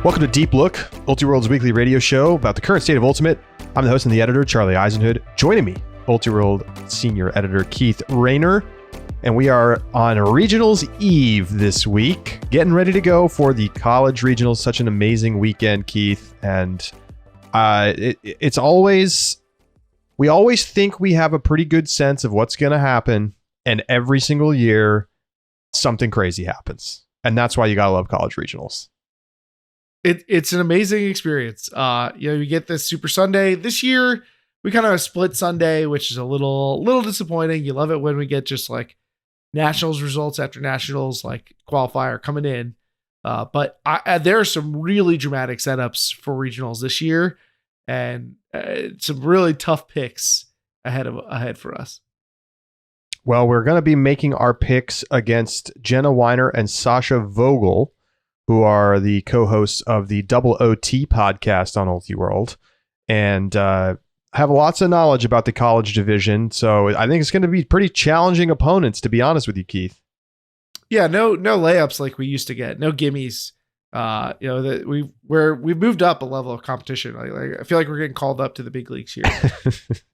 Welcome to Deep Look, Ultiworld's weekly radio show about the current state of Ultimate. I'm the host and the editor, Charlie Eisenhood. Joining me, Ultiworld senior editor Keith Rayner. And we are on Regionals Eve this week, getting ready to go for the college regionals. Such an amazing weekend, Keith. And it's always, we always think we have a pretty good sense of what's going to happen. And every single year, something crazy happens. And that's why you got to love college regionals. It's an amazing experience. You get this Super Sunday. This year, we kind of have a split Sunday, which is a little disappointing. You love it when we get just like Nationals results after Nationals, like qualifier coming in. But there are some really dramatic setups for regionals this year, and some really tough picks ahead for us. Well, we're going to be making our picks against Jenna Weiner and Sascha Vogel, who are the co-hosts of the Double OT podcast on Ultiworld, and have lots of knowledge about the college division. So I think it's going to be pretty challenging opponents, to be honest with you, Keith. Yeah, no layups like we used to get, no gimmies. That we've moved up a level of competition. Like, I feel like we're getting called up to the big leagues here.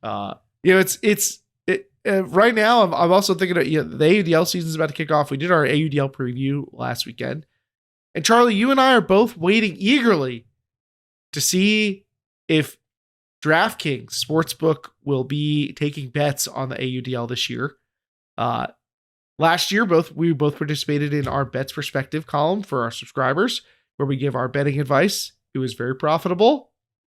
Right now, I'm also thinking of, the AUDL season is about to kick off. We did our AUDL preview last weekend. And Charlie, you and I are both waiting eagerly to see if DraftKings Sportsbook will be taking bets on the AUDL this year. Last year, we both participated in our Bets Perspective column for our subscribers, where we give our betting advice. It was very profitable.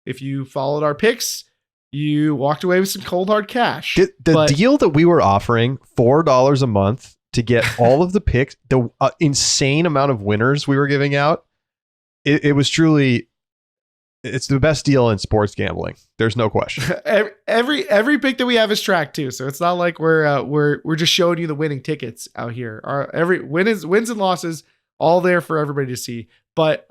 If you followed our picks, you walked away with some cold hard cash. The deal that we were offering, $4 a month, to get all of the picks, the insane amount of winners we were giving out, it was truly, it's the best deal in sports gambling. There's no question. Every pick that we have is tracked too, so it's not like we're just showing you the winning tickets out here. Every wins and losses all there for everybody to see. But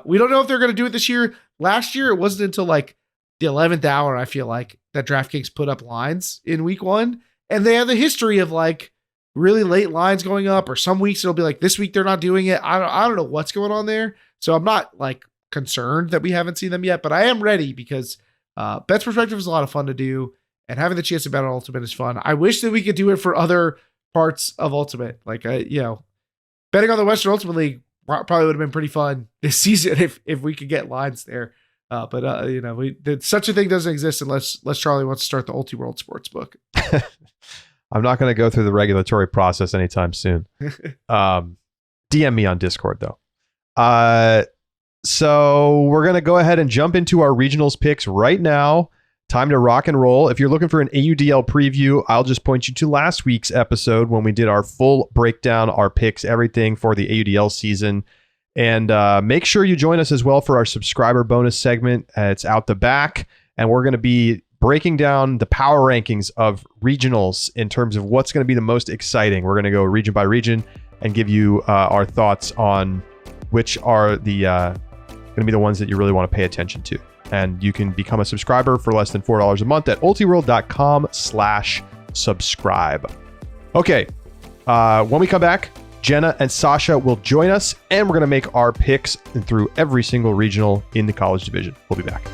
we don't know if they're going to do it this year. Last year, it wasn't until like the 11th hour, I feel like, that DraftKings put up lines in week one, and they have the history of like really late lines going up, or some weeks it'll be like this week they're not doing it. I don't know what's going on there. So I'm not like concerned that we haven't seen them yet, but I am ready because Bets Perspective is a lot of fun to do, and having the chance to bet on Ultimate is fun. I wish that we could do it for other parts of Ultimate. Like, betting on the Western Ultimate League probably would have been pretty fun this season if we could get lines there. But such a thing doesn't exist unless Charlie wants to start the Ultiworld Sportsbook. I'm not going to go through the regulatory process anytime soon. DM me on Discord, though. So we're going to go ahead and jump into our regionals picks right now. Time to rock and roll. If you're looking for an AUDL preview, I'll just point you to last week's episode when we did our full breakdown, our picks, everything for the AUDL season. And make sure you join us as well for our subscriber bonus segment. It's out the back, and we're going to be breaking down the power rankings of regionals in terms of what's going to be the most exciting. We're going to go region by region and give you our thoughts on which are the going to be the ones that you really want to pay attention to. And you can become a subscriber for less than $4 a month at ultiworld.com/subscribe. Okay, when we come back, Jenna and Sascha will join us, and we're going to make our picks through every single regional in the college division. We'll be back.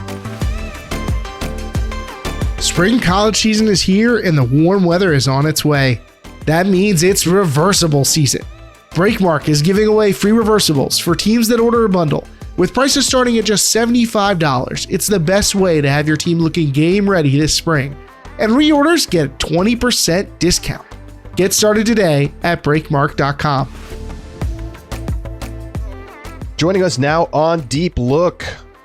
Spring college season is here and the warm weather is on its way. That means it's reversible season. Breakmark is giving away free reversibles for teams that order a bundle. With prices starting at just $75, it's the best way to have your team looking game ready this spring. And reorders get a 20% discount. Get started today at breakmark.com. Joining us now on Deep Look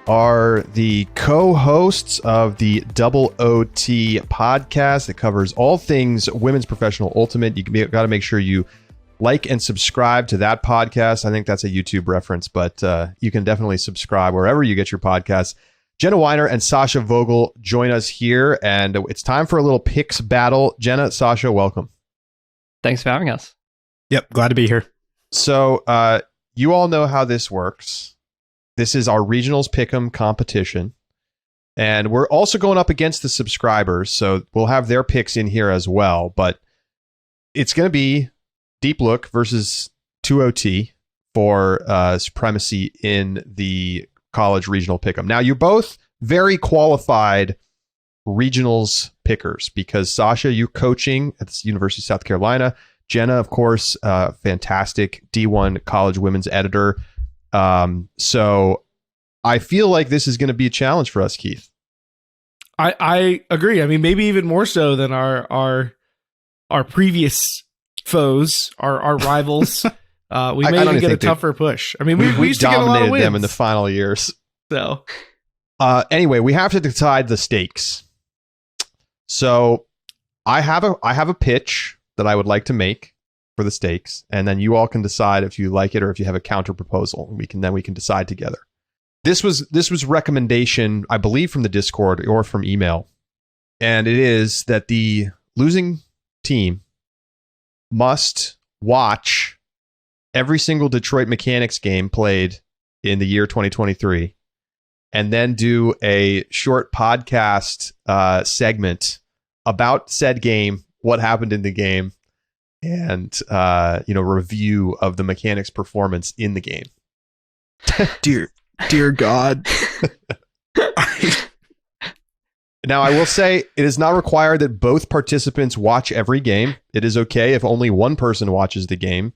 are the co-hosts of the Double OT podcast that covers all things women's professional ultimate. You got to make sure you like and subscribe to that podcast. I think that's a YouTube reference, but you can definitely subscribe wherever you get your podcasts. Jenna Weiner and Sascha Vogel join us here, and it's time for a little picks battle. Jenna, Sascha, welcome. Thanks for having us. Yep, glad to be here. So you all know how this works. This is our regionals pick'em competition. And we're also going up against the subscribers, so we'll have their picks in here as well. But it's going to be Deep Look versus 2OT for supremacy in the college regional pick'em. Now, you're both very qualified regionals pickers because Sascha, you're coaching at the University of South Carolina. Jenna, of course, fantastic D1 college women's editor. So I feel like this is going to be a challenge for us, Keith. I agree. I mean, maybe even more so than our previous foes, our rivals. We may even get a tougher push. I mean, we used to get a lot of wins. Them in the final years. So, anyway, we have to decide the stakes. So, I have a pitch that I would like to make for the stakes, and then you all can decide if you like it or if you have a counter proposal. We can decide together. This was recommendation, I believe, from the Discord or from email, and it is that the losing team must watch every single Detroit Mechanics game played in the year 2023, and then do a short podcast about said game, what happened in the game, and review of the Mechanics' performance in the game. Dear God. Now, I will say it is not required that both participants watch every game. It is okay if only one person watches the game.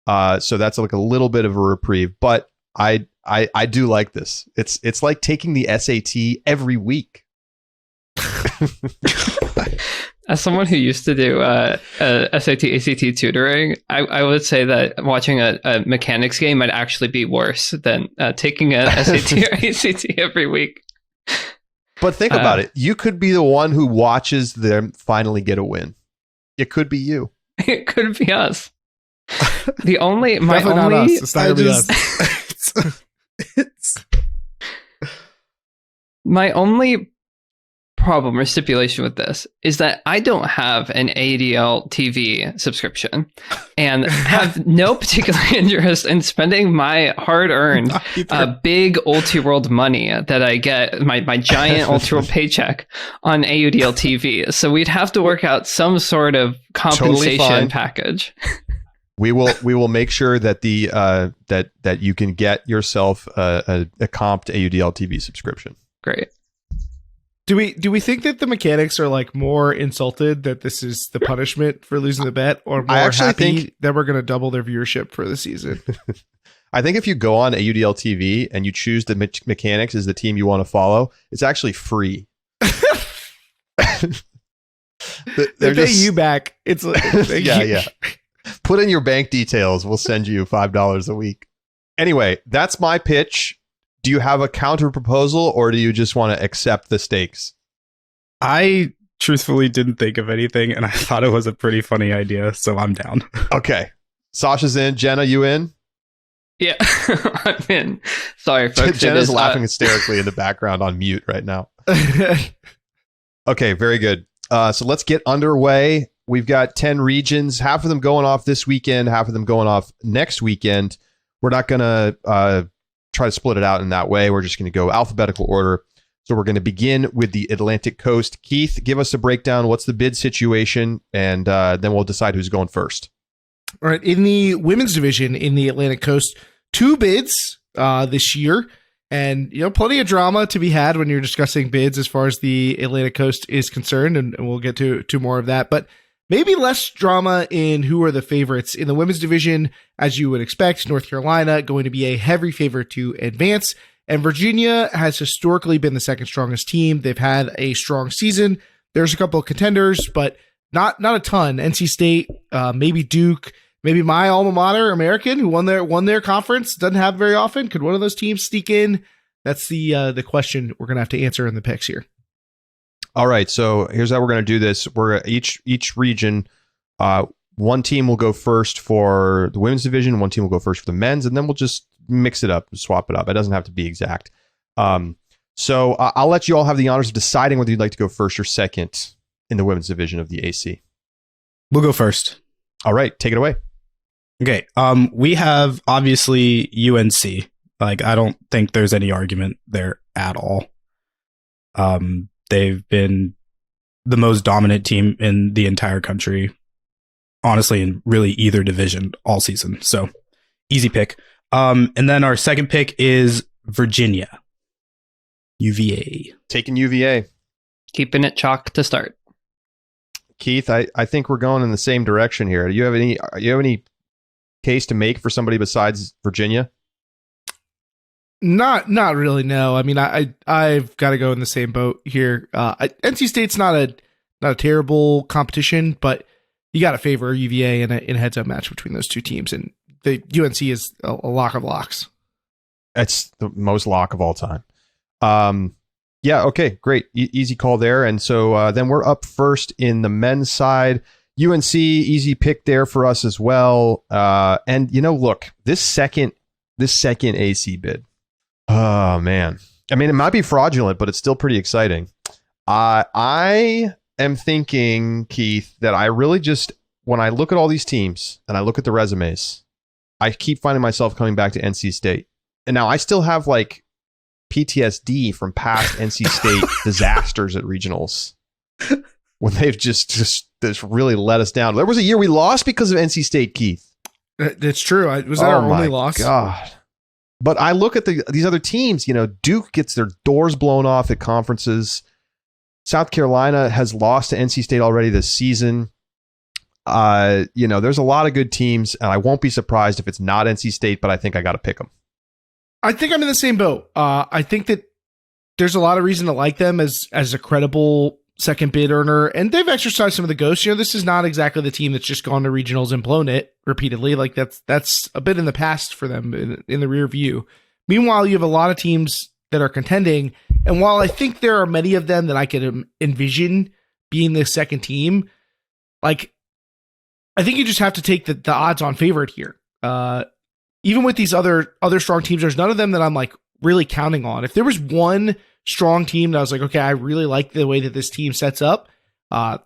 So that's like a little bit of a reprieve, but I do like this. It's like taking the SAT every week. As someone who used to do SAT, ACT tutoring, I would say that watching a mechanics game might actually be worse than taking a SAT or ACT every week. But think about it. You could be the one who watches them finally get a win. It could be you. It could be us. My only, not us. It's not gonna be us. My only problem or stipulation with this is that I don't have an ADL TV subscription and have no particular interest in spending my hard-earned big Ultiworld money that I get, my giant Ultiworld paycheck on AUDL TV. So we'd have to work out some sort of compensation package. We will make sure that that you can get yourself a comped AUDL TV subscription. Great. Do we think that the Mechanics are like more insulted that this is the punishment for losing the bet, or more happy that we're going to double their viewership for the season? I think if you go on AUDL TV and you choose the Mechanics as the team you want to follow, it's actually free. They pay you back. It's yeah. Put in your bank details. We'll send you $5 a week. Anyway, that's my pitch. Do you have a counter proposal, or do you just want to accept the stakes? I truthfully didn't think of anything, and I thought it was a pretty funny idea, so I'm down. Okay. Sasha's in. Jenna, you in? Yeah, I'm in. Sorry, folks. Jenna's laughing hysterically in the background on mute right now. Okay, very good. So let's get underway. We've got 10 regions, half of them going off this weekend, half of them going off next weekend. We're not going to try to split it out in that way. We're just going to go alphabetical order. So we're going to begin with the Atlantic Coast. Keith, give us a breakdown. What's the bid situation? And then we'll decide who's going first. All right. In the women's division in the Atlantic Coast, 2 bids this year. And, plenty of drama to be had when you're discussing bids as far as the Atlantic Coast is concerned. And we'll get to more of that. But maybe less drama in who are the favorites. In the women's division, as you would expect, North Carolina going to be a heavy favorite to advance. And Virginia has historically been the second strongest team. They've had a strong season. There's a couple of contenders, but not a ton. NC State, maybe Duke, maybe my alma mater, American, who won their conference. Doesn't happen very often. Could one of those teams sneak in? That's the question we're going to have to answer in the picks here. All right, so here's how we're going to do this. We're each region, one team will go first for the women's division, one team will go first for the men's, and then we'll just mix it up, swap it up. It doesn't have to be exact. So I'll let you all have the honors of deciding whether you'd like to go first or second in the women's division of the AC. We'll go first. All right, take it away. Okay, we have obviously UNC. Like, I don't think there's any argument there at all. They've been the most dominant team in the entire country, honestly, in really either division all season. So easy pick. And then our second pick is Virginia. UVA. Taking UVA. Keeping it chalk to start. Keith, I think we're going in the same direction here. Do you have any case to make for somebody besides Virginia? Not really. No, I mean, I've got to go in the same boat here. NC State's not a terrible competition, but you got to favor UVA in a heads-up match between those two teams, and the UNC is a lock of locks. It's the most lock of all time. Yeah, okay, great. Easy call there. And so then we're up first in the men's side. UNC, easy pick there for us as well. And, look, this second AC bid. Oh, man. I mean, it might be fraudulent, but it's still pretty exciting. I am thinking, Keith, that I really just, when I look at all these teams and I look at the resumes, I keep finding myself coming back to NC State. And now I still have like PTSD from past NC State disasters at regionals when they've just really let us down. There was a year we lost because of NC State, Keith. That's true. Was that our only loss? God. But I look at these other teams, Duke gets their doors blown off at conferences. South Carolina has lost to NC State already this season. There's a lot of good teams, and I won't be surprised if it's not NC State, but I think I got to pick them. I think I'm in the same boat. I think that there's a lot of reason to like them as a credible second bid earner, and they've exercised some of the ghosts. This is not exactly the team that's just gone to regionals and blown it repeatedly. Like that's a bit in the past for them in the rear view. Meanwhile, you have a lot of teams that are contending, and while I think there are many of them that I could envision being the second team, like I think you just have to take the odds-on favorite here. Even with these other strong teams, there's none of them that I'm like really counting on. If there was one strong team that I was like, okay, I really like the way that this team sets up, I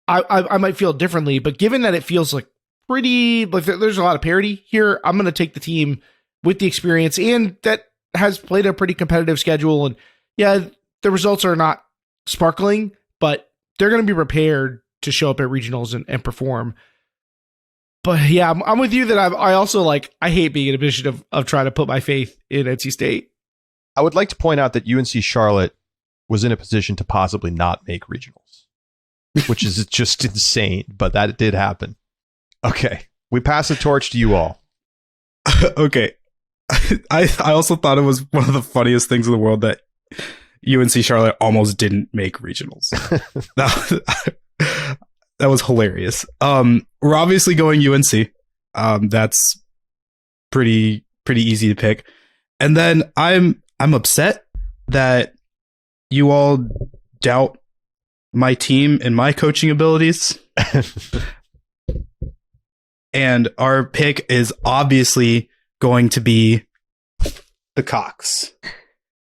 might feel differently. But given that it feels like pretty, like there's a lot of parity here, I'm going to take the team with the experience and that has played a pretty competitive schedule. And yeah, the results are not sparkling, but they're going to be prepared to show up at regionals and perform. But yeah, I'm with you that I also I hate being in a position of trying to put my faith in NC State. I would like to point out that UNC Charlotte was in a position to possibly not make regionals, which is just insane, but that did happen. Okay, we pass the torch to you all. Okay. I also thought it was one of the funniest things in the world that UNC Charlotte almost didn't make regionals. That was hilarious. We're obviously going UNC. That's pretty easy to pick. And then I'm upset that you all doubt my team and my coaching abilities. And our pick is obviously going to be the Cox.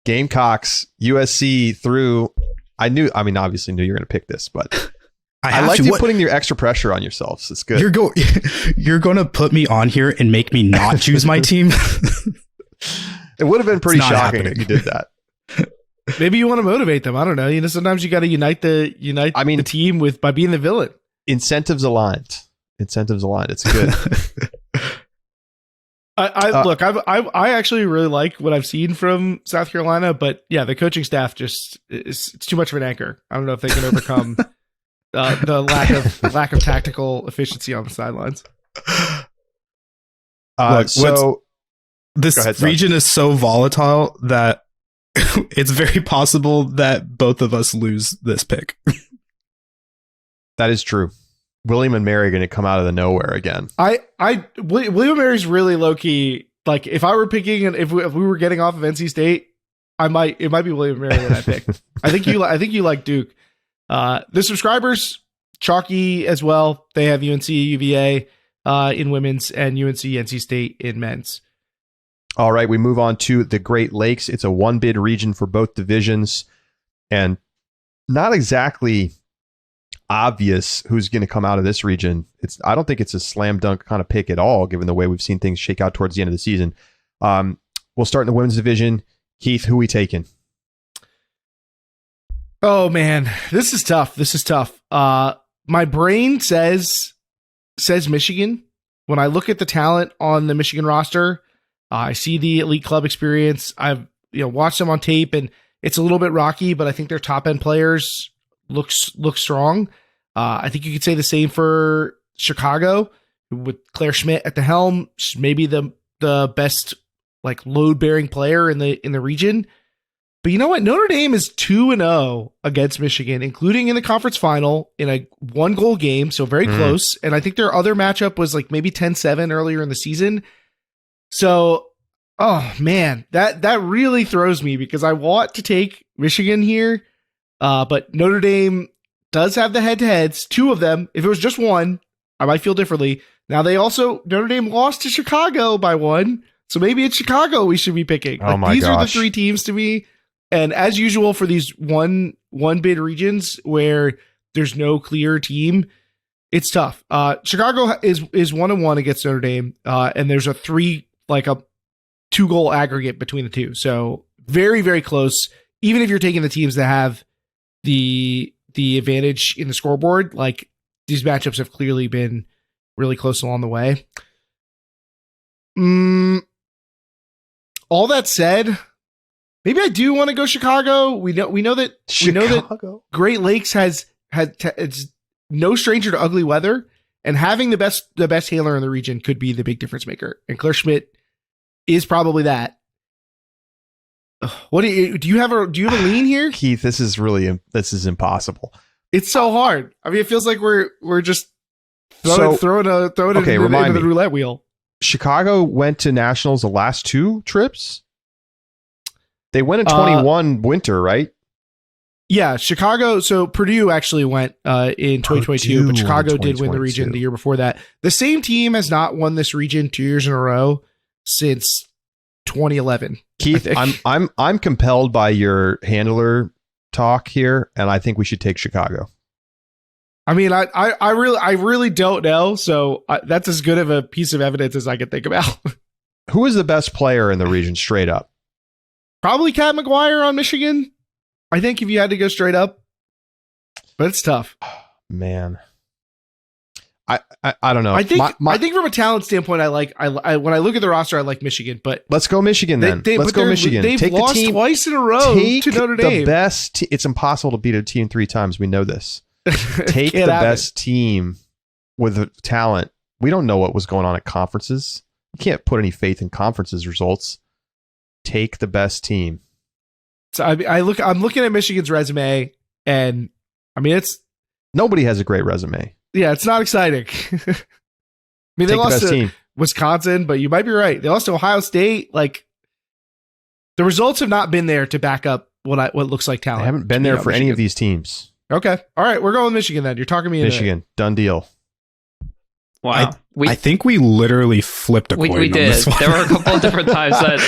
Gamecocks, USC through. Obviously knew you were going to pick this, but I like you putting your extra pressure on yourselves. It's good. You're going to put me on here and make me not choose my team. It would have been pretty shocking if you did that. Maybe you want to motivate them. I don't know. Sometimes you got to unite the team by being the villain. Incentives aligned. It's good. I actually really like what I've seen from South Carolina, but yeah, the coaching staff it's too much of an anchor. I don't know if they can overcome the lack of tactical efficiency on the sidelines. This region is so volatile that it's very possible that both of us lose this pick. That is true. William and Mary are going to come out of the nowhere again. William and Mary's really low key. Like if I were picking, if we were getting off of NC State, it might be William and Mary that I pick. I think you like Duke. The subscribers chalky as well. They have UNC, UVA in women's and UNC, NC State in men's. All right, we move on to the Great Lakes. It's a one bid region for both divisions, and not exactly obvious who's going to come out of this region. I don't think it's a slam dunk kind of pick at all, given the way we've seen things shake out towards the end of the season. We'll start in the women's division. Keith, who are we taking? Oh man, this is tough. My brain says Michigan. When I look at the talent on the Michigan roster, I see the elite club experience. I've watched them on tape, and it's a little bit rocky, but I think their top end players look strong. I think you could say the same for Chicago with Claire Schmidt at the helm, maybe the best like load bearing player in the region. But you know what? Notre Dame is 2-0 against Michigan, including in the conference final in a 1-goal game, so very close. And I think their other matchup was like maybe 10-7 earlier in the season. So, oh man, that really throws me because I want to take Michigan here, but Notre Dame does have the head-to-heads, 2 of them. If it was just 1, I might feel differently. Now Notre Dame lost to Chicago by 1, so maybe it's Chicago we should be picking. Oh my these gosh. are the 3 teams to me, and as usual for these one bid regions where there's no clear team, it's tough. Chicago is 1-1 against Notre Dame, and there's a 2-goal aggregate between the two, so very very close. Even if you're taking the teams that have the advantage in the scoreboard, like these matchups have clearly been really close along the way. All that said, maybe I do want to go Chicago. We know that Great Lakes it's no stranger to ugly weather, and having the best handler in the region could be the big difference maker. And Claire Schmidt is probably that. What do you have a lean here, Keith? This is impossible. It's so hard. I mean, it feels like we're just throwing it into the roulette wheel. Chicago went to nationals the last 2 trips. They went in 21 winter, right? Yeah, Chicago. So Purdue actually went in 2022, but Chicago did win the region the year before that. The same team has not won this region 2 years in a row since 2011. Keith, I'm compelled by your handler talk here, and I think we should take Chicago. I mean, I really don't know. So that's as good of a piece of evidence as I can think about. Who is the best player in the region straight up? Probably Kat McGuire on Michigan. I think if you had to go straight up, but it's tough. Man, I don't know. I think I think from a talent standpoint, I when I look at the roster, I like Michigan. But let's go Michigan then. Let's go Michigan. They've take lost the team, twice in a row to Notre Dame. The best. It's impossible to beat a team 3 times. We know this. Take the best team with the talent. We don't know what was going on at conferences. You can't put any faith in conferences results. Take the best team. So I'm looking at Michigan's resume, and I mean nobody has a great resume. Yeah, it's not exciting. I mean, they lost to Wisconsin, but you might be right. They lost to Ohio State. Like, the results have not been there to back up what looks like talent. They haven't been there for Michigan. Any of these teams. Okay. All right. We're going with Michigan then. You're talking me into Michigan. Done deal. Wow. I think we literally flipped a coin. We did. There were a couple of different times that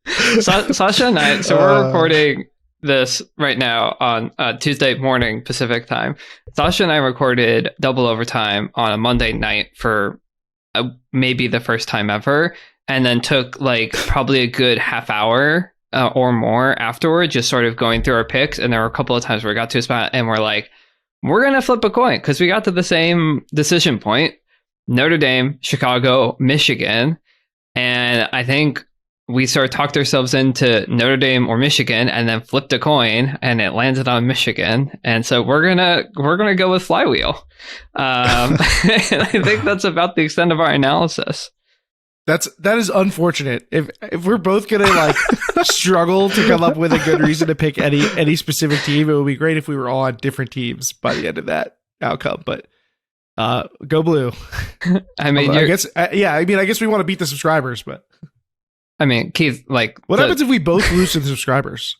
Sascha and I, so we're recording this right now on Tuesday morning Pacific time. Sascha and I recorded double overtime on a Monday night for maybe the first time ever, and then took like probably a good half hour or more afterward, just sort of going through our picks. And there were a couple of times where we got to a spot and we're like, we're going to flip a coin because we got to the same decision point: Notre Dame, Chicago, Michigan. And I think we sort of talked ourselves into Notre Dame or Michigan, and then flipped a coin, and it landed on Michigan. And so we're gonna go with Flywheel. And I think that's about the extent of our analysis. That is unfortunate. If we're both gonna like struggle to come up with a good reason to pick any specific team, it would be great if we were all on different teams by the end of that outcome. But go blue. I mean, I guess I guess we want to beat the subscribers, but. I mean, Keith, like... What happens if we both lose to the subscribers?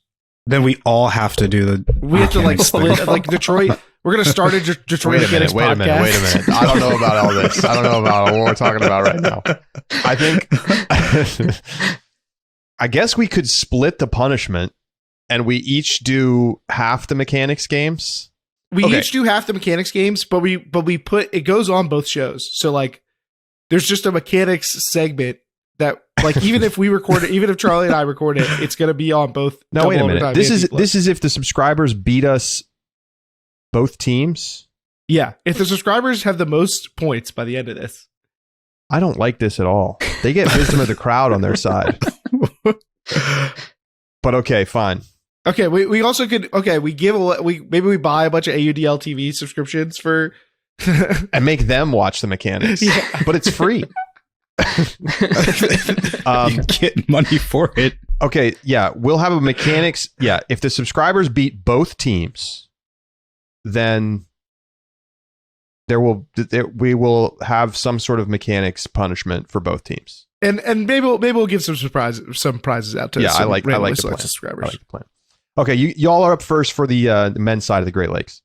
Then we all have to do the... We have to, like, split... Like, Detroit... We're going to start a Detroit Mechanics podcast. Wait a minute. I don't know about all this. I don't know about what we're talking about right now. I think... I guess we could split the punishment, and we each do half the Mechanics games. We each do half the Mechanics games, but we put... It goes on both shows. So, like, there's just a Mechanics segment that, like, even if we record it, even if Charlie and I record it, it's going to be on both. No, wait a minute. This is if the subscribers beat us both teams. Yeah, if the subscribers have the most points by the end of this. I don't like this at all. They get wisdom of the crowd on their side. But okay, fine. Okay, we also could we give away maybe we buy a bunch of AUDL TV subscriptions for and make them watch the mechanics. Yeah. But it's free. You get money for it. Okay, yeah, we'll have a mechanics. Yeah, if the subscribers beat both teams, then we will have some sort of mechanics punishment for both teams. And maybe we'll give some prizes out to I like the plan. subscribers. I like the plan. Okay, y'all are up first for the men's side of the Great Lakes.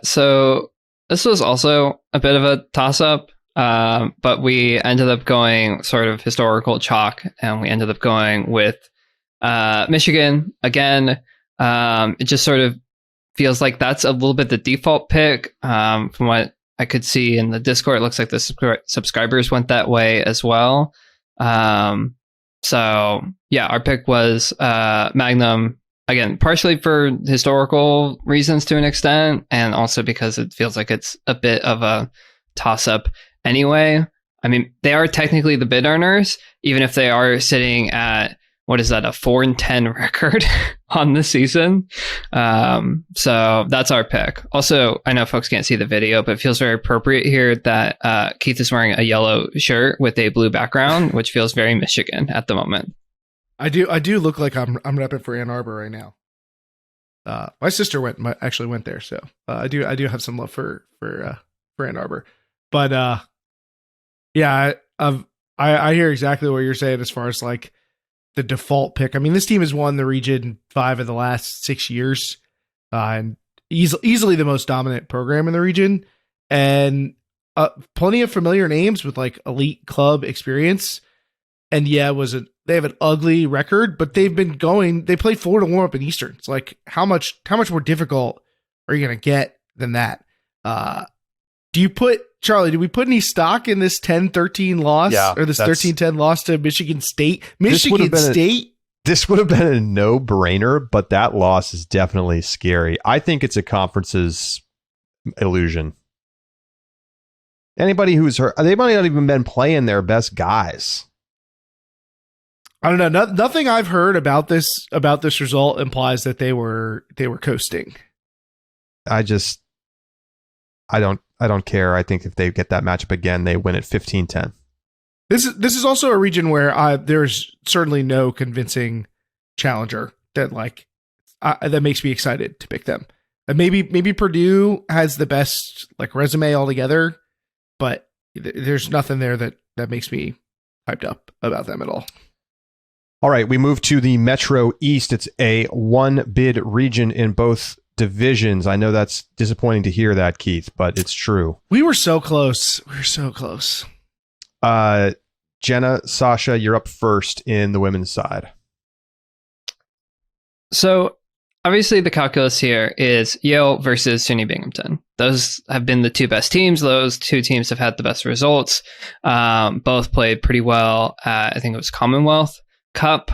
So this was also a bit of a toss-up, but we ended up going sort of historical chalk, and we ended up going with Michigan again. It just sort of feels like that's a little bit the default pick. From what I could see in the Discord, it looks like the subscribers went that way as well. So yeah, our pick was Magnum. Again, partially for historical reasons to an extent, and also because it feels like it's a bit of a toss-up anyway. I mean, they are technically the bid earners, even if they are sitting at, what is that, a 4-10 record on the season. So that's our pick. Also, I know folks can't see the video, but it feels very appropriate here that Keith is wearing a yellow shirt with a blue background, which feels very Michigan at the moment. I do look like I'm repping for Ann Arbor right now. My sister actually went there, so I do have some love for Ann Arbor. But yeah, I hear exactly what you're saying as far as like the default pick. I mean, this team has won the region 5 of the last 6 years, and easily the most dominant program in the region, and plenty of familiar names with like elite club experience. And yeah, they have an ugly record, but they've been going. They played Florida warm up in Eastern. It's like how much more difficult are you going to get than that? Do we put any stock in this 10-13 loss or this 13-10 loss to Michigan State? This would have been a no-brainer, but that loss is definitely scary. I think it's a conference's illusion. Anybody who's hurt, they might not even been playing their best guys. I don't know. Nothing I've heard about this result implies that they were coasting. I don't care. I think if they get that matchup again, they win at 15-10. This is also a region where there's certainly no convincing challenger that that makes me excited to pick them. Maybe Purdue has the best resume altogether, but there's nothing there that makes me hyped up about them at all. All right, we move to the Metro East. It's a one-bid region in both divisions. I know that's disappointing to hear that, Keith, but it's true. We were so close. Jenna, Sascha, you're up first in the women's side. So obviously the calculus here is Yale versus SUNY Binghamton. Those have been the two best teams. Those two teams have had the best results. Both played pretty well at, I think it was Commonwealth Cup.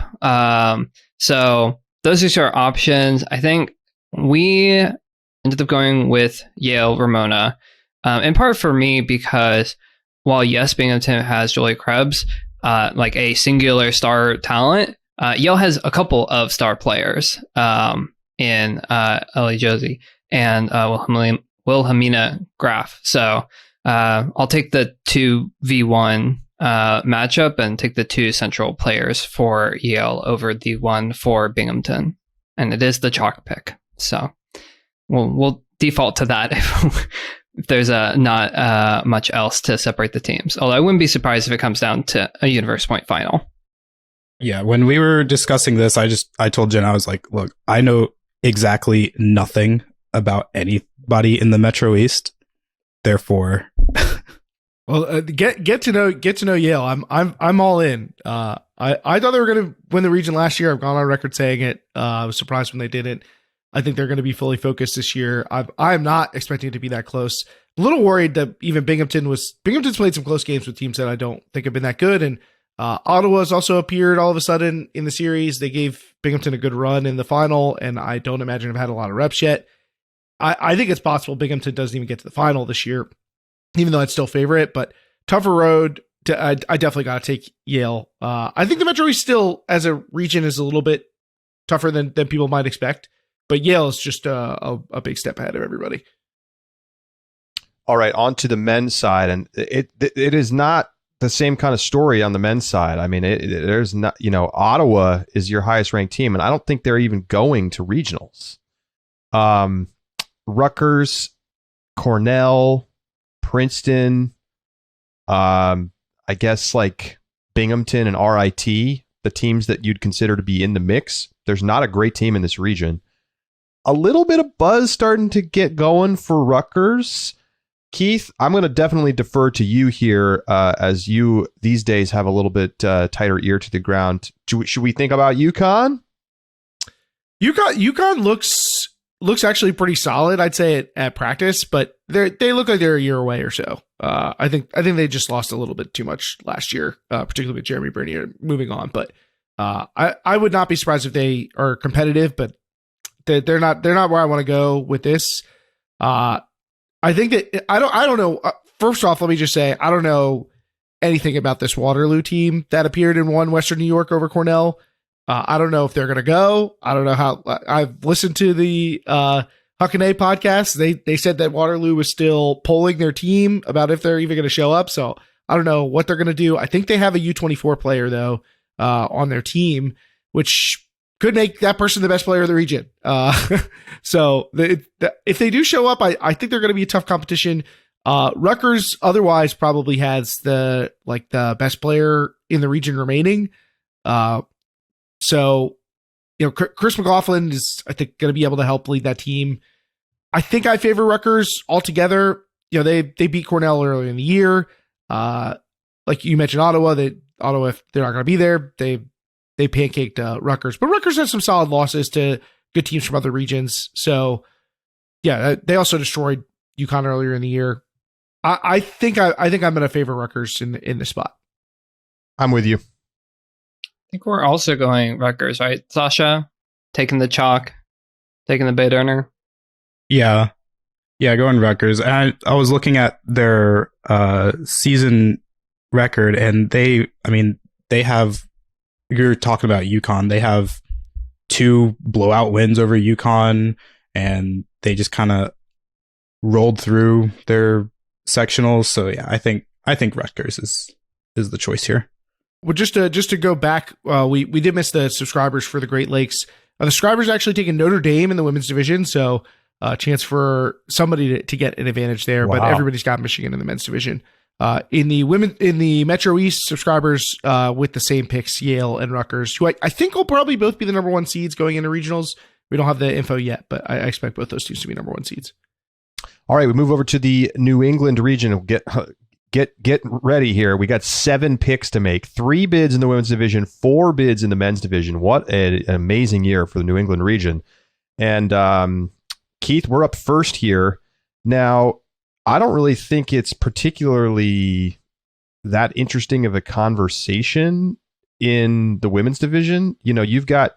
So those are our options. I think we ended up going with Yale Ramona, in part for me because while yes, Binghamton has Julie Krebs, like a singular star talent, Yale has a couple of star players in Ellie Josie and Wilhelmina Graf. So I'll take the 2v1 matchup and take the two central players for Yale over the one for Binghamton. And it is the chalk pick. So we'll default to that if there's not much else to separate the teams. Although I wouldn't be surprised if it comes down to a universe point final. Yeah, when we were discussing this, I told Jen, I was like, look, I know exactly nothing about anybody in the Metro East. Therefore, well, get to know Yale. I'm all in. I thought they were going to win the region last year. I've gone on record saying it. I was surprised when they didn't. I think they're going to be fully focused this year. I'm not expecting it to be that close. A little worried that even Binghamton's played some close games with teams that I don't think have been that good. And Ottawa's also appeared all of a sudden in the series. They gave Binghamton a good run in the final, and I don't imagine have had a lot of reps yet. I think it's possible Binghamton doesn't even get to the final this year, even though I'd still favor it. But tougher road I definitely got to take Yale. I think the Metro East still, as a region, is a little bit tougher than people might expect, but Yale is just a big step ahead of everybody. All right, on to the men's side, and it is not the same kind of story on the men's side. I mean, there's not, Ottawa is your highest ranked team, and I don't think they're even going to regionals. Rutgers, Cornell, Princeton, I guess like Binghamton and RIT, the teams that you'd consider to be in the mix. There's not a great team in this region. A little bit of buzz starting to get going for Rutgers. Keith, I'm going to definitely defer to you here, as you these days have a little bit tighter ear to the ground. Should we think about UConn? UConn looks actually pretty solid, I'd say, at practice, but they look like they're a year away or so. I think they just lost a little bit too much last year, particularly with Jeremy Bernier moving on. But I would not be surprised if they are competitive, but they're not where I want to go with this. I think that I don't know. First off, let me just say I don't know anything about this Waterloo team that appeared and won Western New York over Cornell. I don't know if they're going to go. I don't know how. I've listened to the Huck and A podcast. They said that Waterloo was still polling their team about if they're even going to show up. So I don't know what they're going to do. I think they have a U24 player though on their team, which could make that person the best player of the region. So if they do show up, I think they're going to be a tough competition. Rutgers otherwise probably has the best player in the region remaining. So, Chris McLaughlin is, I think, going to be able to help lead that team. I think I favor Rutgers altogether. They beat Cornell earlier in the year. Like you mentioned, Ottawa, if they're not going to be there, they pancaked Rutgers. But Rutgers has some solid losses to good teams from other regions. So, yeah, they also destroyed UConn earlier in the year. I think I'm going to favor Rutgers in this spot. I'm with you. I think we're also going Rutgers, right? Sascha, taking the chalk, taking the bait earner. Yeah, going Rutgers. And I was looking at their season record, and they have. You're talking about UConn. They have 2 blowout wins over UConn, and they just kind of rolled through their sectionals. So yeah, I think Rutgers is the choice here. Well, just to go back, we did miss the subscribers for the Great Lakes. The subscribers actually taking Notre Dame in the women's division, so a chance for somebody to get an advantage there. Wow. But everybody's got Michigan in the men's division. In the Metro East, subscribers with the same picks, Yale and Rutgers, who I think will probably both be the number 1 seeds going into regionals. We don't have the info yet, but I expect both those teams to be number 1 seeds. All right, we move over to the New England region. Get ready here. We got 7 picks to make. 3 bids in the women's division, 4 bids in the men's division. What an amazing year for the New England region. And Keith, we're up first here. Now, I don't really think it's particularly that interesting of a conversation in the women's division. You've got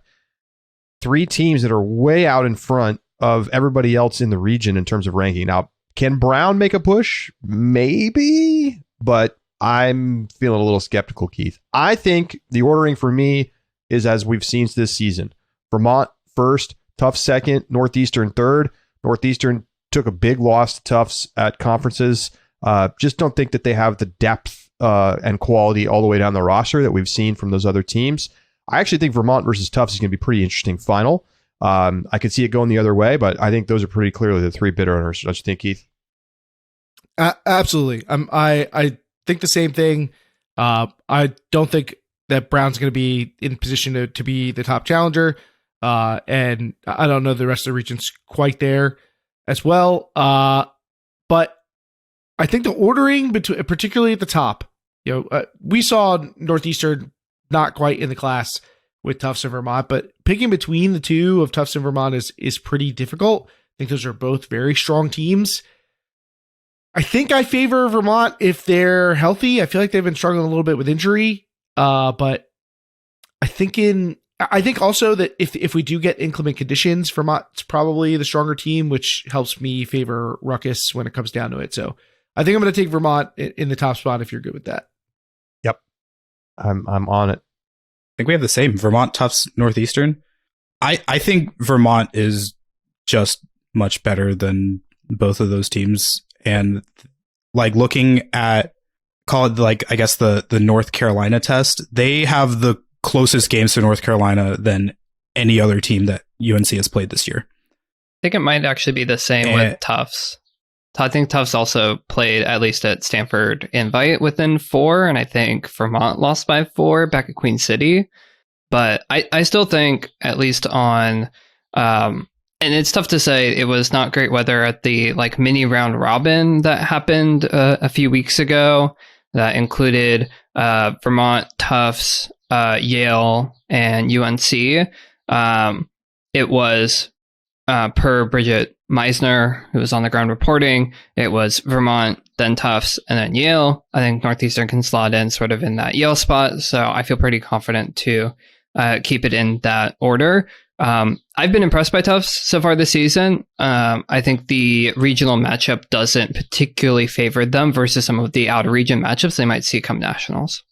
3 teams that are way out in front of everybody else in the region in terms of ranking. Now, can Brown make a push? Maybe, but I'm feeling a little skeptical, Keith. I think the ordering for me is as we've seen this season. Vermont first, Tufts second, Northeastern third. Northeastern took a big loss to Tufts at conferences. Just don't think that they have the depth and quality all the way down the roster that we've seen from those other teams. I actually think Vermont versus Tufts is going to be a pretty interesting final. I could see it going the other way, but I think those are pretty clearly the 3 bid owners. Don't you think, Keith? Absolutely. I think the same thing. I don't think that Brown's going to be in position to be the top challenger. And I don't know the rest of the region's quite there as well. But I think the ordering between, particularly at the top, we saw Northeastern not quite in the class with Tufts and Vermont, but picking between the two of Tufts and Vermont is pretty difficult. I think those are both very strong teams. I think I favor Vermont if they're healthy. I feel like they've been struggling a little bit with injury. But I think also that if we do get inclement conditions, Vermont's probably the stronger team, which helps me favor Ruckus when it comes down to it. So I think I'm going to take Vermont in the top spot if you're good with that. I'm on it. I think we have the same. Vermont, Tufts, Northeastern. I think Vermont is just much better than both of those teams. And like looking at, call it like, I guess the North Carolina test, they have the closest games to North Carolina than any other team that UNC has played this year. I think it might actually be the same with Tufts. I think Tufts also played at least at Stanford Invite within 4, and I think Vermont lost by 4 back at Queen City. But I still think, at least on, and it's tough to say, it was not great weather at the like mini round robin that happened a few weeks ago. That included Vermont, Tufts, Yale, and UNC. It was per Bridget Meisner, who was on the ground reporting, it was Vermont, then Tufts, and then Yale. I think Northeastern can slot in sort of in that Yale spot, so I feel pretty confident to keep it in that order. I've been impressed by Tufts so far this season. I think the regional matchup doesn't particularly favor them versus some of the out-of-region matchups they might see come nationals.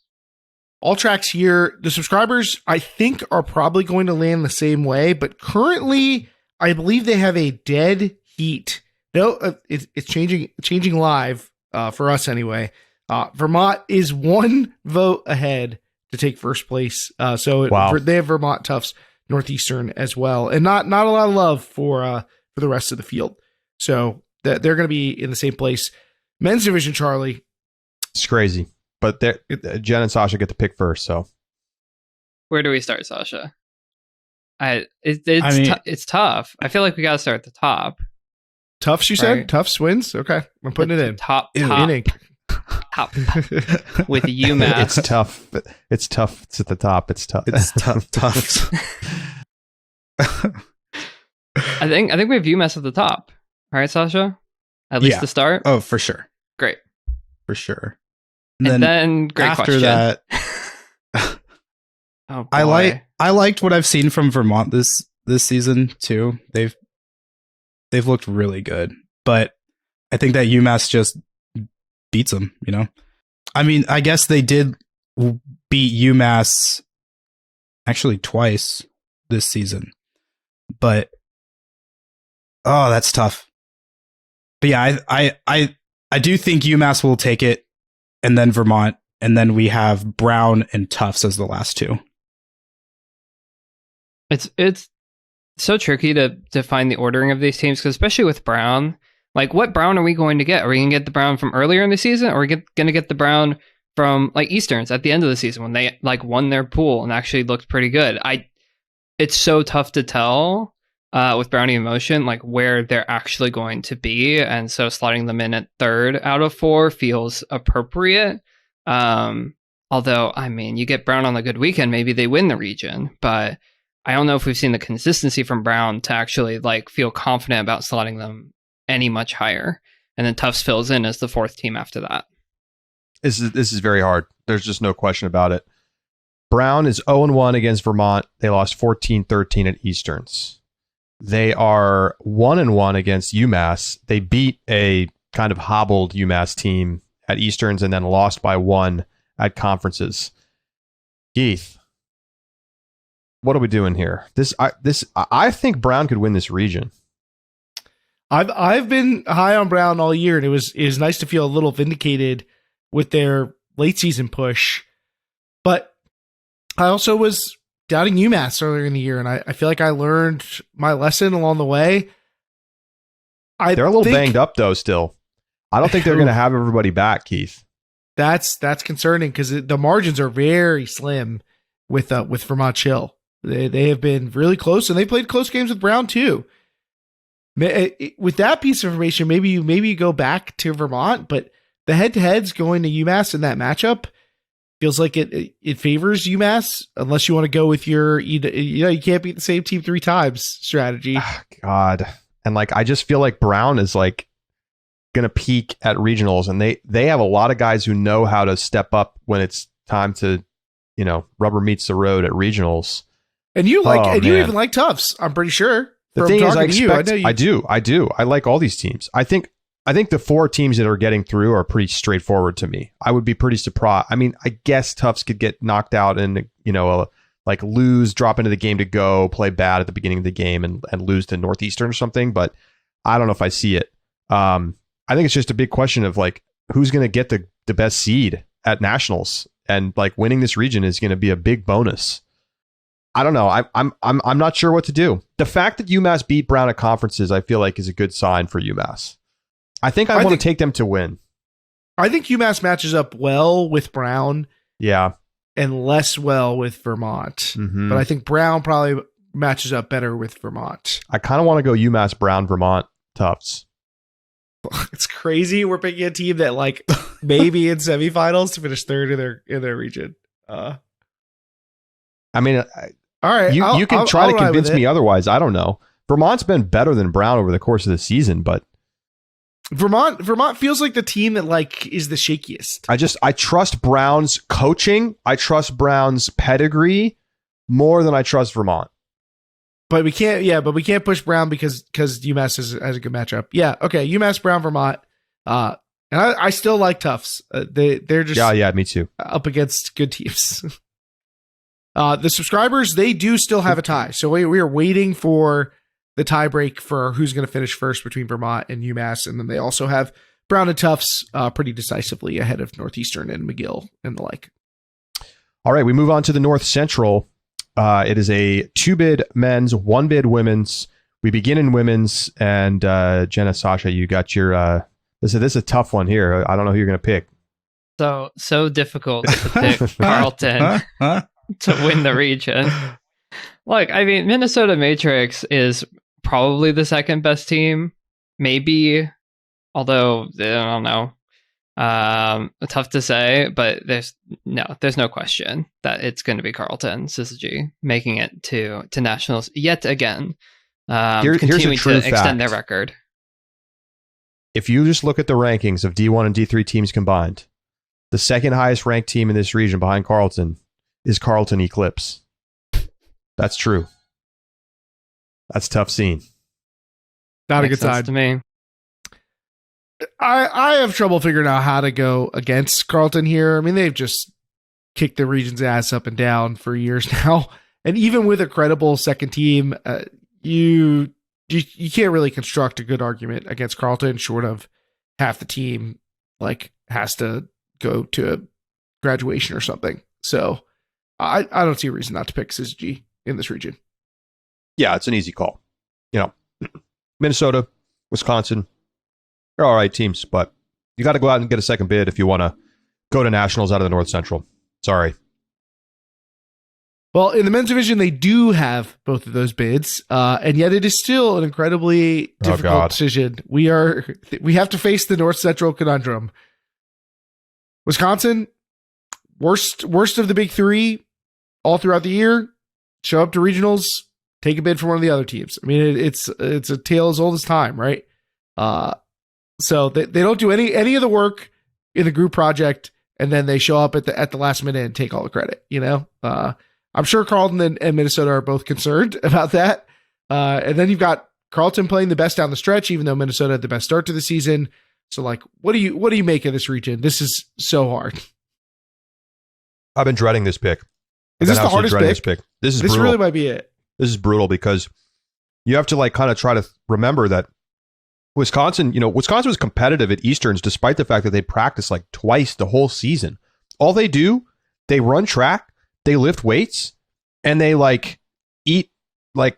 All tracks here, the subscribers, I think, are probably going to land the same way, but currently, I believe they have a dead heat. No, it's changing live for us anyway. Vermont is 1 vote ahead to take first place. Wow. They have Vermont, Tufts, Northeastern as well, and not a lot of love for the rest of the field. So they're going to be in the same place. Men's division, Charlie. It's crazy, but Jen and Sasha get to pick first. So where do we start, Sasha? It's tough. I feel like we got to start at the top. Tufts, you said? Tufts wins? Okay. I'm putting it in. Top. Inning. Top. With UMass. It's tough. It's tough. It's at the top. It's tough. It's tough. I think we have UMass at the top. All right, Sasha? At least to start? Oh, for sure. Great. For sure. And then great after question. That, oh, boy. I liked what I've seen from Vermont this season too. They've looked really good, but I think that UMass just beats them. You know, I mean, I guess they did beat UMass actually twice this season, but that's tough. But yeah, I do think UMass will take it, and then Vermont, and then we have Brown and Tufts as the last two. It's so tricky to find the ordering of these teams, because especially with Brown, like what Brown are we going to get? Are we going to get the Brown from earlier in the season, or are we going to get the Brown from like Easterns at the end of the season when they like won their pool and actually looked pretty good? It's so tough to tell with Brownie Emotion like where they're actually going to be, and so slotting them in at 3rd out of 4 feels appropriate. Although, I mean, you get Brown on a good weekend, maybe they win the region, but I don't know if we've seen the consistency from Brown to actually like feel confident about slotting them any much higher. And then Tufts fills in as the 4th team after that. This is very hard. There's just no question about it. Brown is 0-1 against Vermont. They lost 14-13 at Easterns. They are 1-1 against UMass. They beat a kind of hobbled UMass team at Easterns and then lost by 1 at conferences. Keith, what are we doing here? I think Brown could win this region. I've been high on Brown all year, and it was nice to feel a little vindicated with their late season push. But I also was doubting UMass earlier in the year, and I feel like I learned my lesson along the way. They're a little banged up though still. I don't think they're going to have everybody back, Keith. That's concerning because the margins are very slim with Vermont Chill. They have been really close, and they played close games with Brown too. With that piece of information, maybe you go back to Vermont, but the head-to-heads going to UMass in that matchup feels like it favors UMass unless you want to go with your you can't beat the same team 3 times strategy. God, and like I just feel like Brown is like going to peak at regionals, and they have a lot of guys who know how to step up when it's time to, rubber meets the road at regionals. And you you even like Tufts, I'm pretty sure. The thing is, I do. I like all these teams. I think I think the 4 teams that are getting through are pretty straightforward to me. I would be pretty surprised. I mean, I guess Tufts could get knocked out and, like lose, drop into the game to go, play bad at the beginning of the game and lose to Northeastern or something. But I don't know if I see it. I think it's just a big question of like, who's going to get the best seed at nationals, and like winning this region is going to be a big bonus. I don't know. I'm not sure what to do. The fact that UMass beat Brown at conferences, I feel like is a good sign for UMass. I think I want to take them to win. I think UMass matches up well with Brown. Yeah. And less well with Vermont. Mm-hmm. But I think Brown probably matches up better with Vermont. I kind of want to go UMass, Brown, Vermont, Tufts. It's crazy. We're picking a team that like maybe in semifinals to finish third in their region. I mean, all right. You can try to convince me otherwise. I don't know. Vermont's been better than Brown over the course of the season, but Vermont feels like the team that like is the shakiest. I trust Brown's coaching. I trust Brown's pedigree more than I trust Vermont. But we can't push Brown because UMass has a good matchup. Yeah, okay. UMass, Brown, Vermont. And I still like Tufts. They're just yeah, me too. Up against good teams. The subscribers, they do still have a tie. So we are waiting for the tie break for who's going to finish first between Vermont and UMass. And then they also have Brown and Tufts pretty decisively ahead of Northeastern and McGill and the like. All right, we move on to the North Central. It is a 2-bid men's, 1-bid women's. We begin in women's, and Jenna, Sascha, you got your... This is a tough one here. I don't know who you're going to pick. So difficult to pick Carleton to win the region. Look, I mean, Minnesota Matrix is probably the second best team, maybe, although I don't know. Tough to say, but there's no question that it's going to be Carleton Syzygy making it to nationals yet again. Continuing to extend their record. If you just look at the rankings of D1 and D3 teams combined, the second highest ranked team in this region behind Carleton is Carleton Eclipse. That's true. That's a tough scene. Not a good side to me. I have trouble figuring out how to go against Carleton here. I mean, they've just kicked the region's ass up and down for years now. And even with a credible second team, you can't really construct a good argument against Carleton short of half the team like has to go to graduation or something. So I don't see a reason not to pick Syzygy in this region. Yeah, it's an easy call. Minnesota, Wisconsin, they're all right teams, but you got to go out and get a second bid if you want to go to nationals out of the North Central. Sorry. Well, in the men's division, they do have both of those bids, and yet it is still an incredibly difficult decision. We have to face the North Central conundrum. Wisconsin, worst of the big three, all throughout the year. Show up to regionals, take a bid from one of the other teams. I mean, it's a tale as old as time, right? So they don't do any of the work in the group project, and then they show up at the last minute and take all the credit. I'm sure Carleton and Minnesota are both concerned about that. And then you've got Carleton playing the best down the stretch, even though Minnesota had the best start to the season. So, like, what do you make of this region? This is so hard. I've been dreading this pick. Is this the hardest pick? This brutal. Really might be it. This is brutal because you have to like kind of try to remember that Wisconsin was competitive at Easterns despite the fact that they practice like twice the whole season. All they do, they run track, they lift weights, and they like eat like,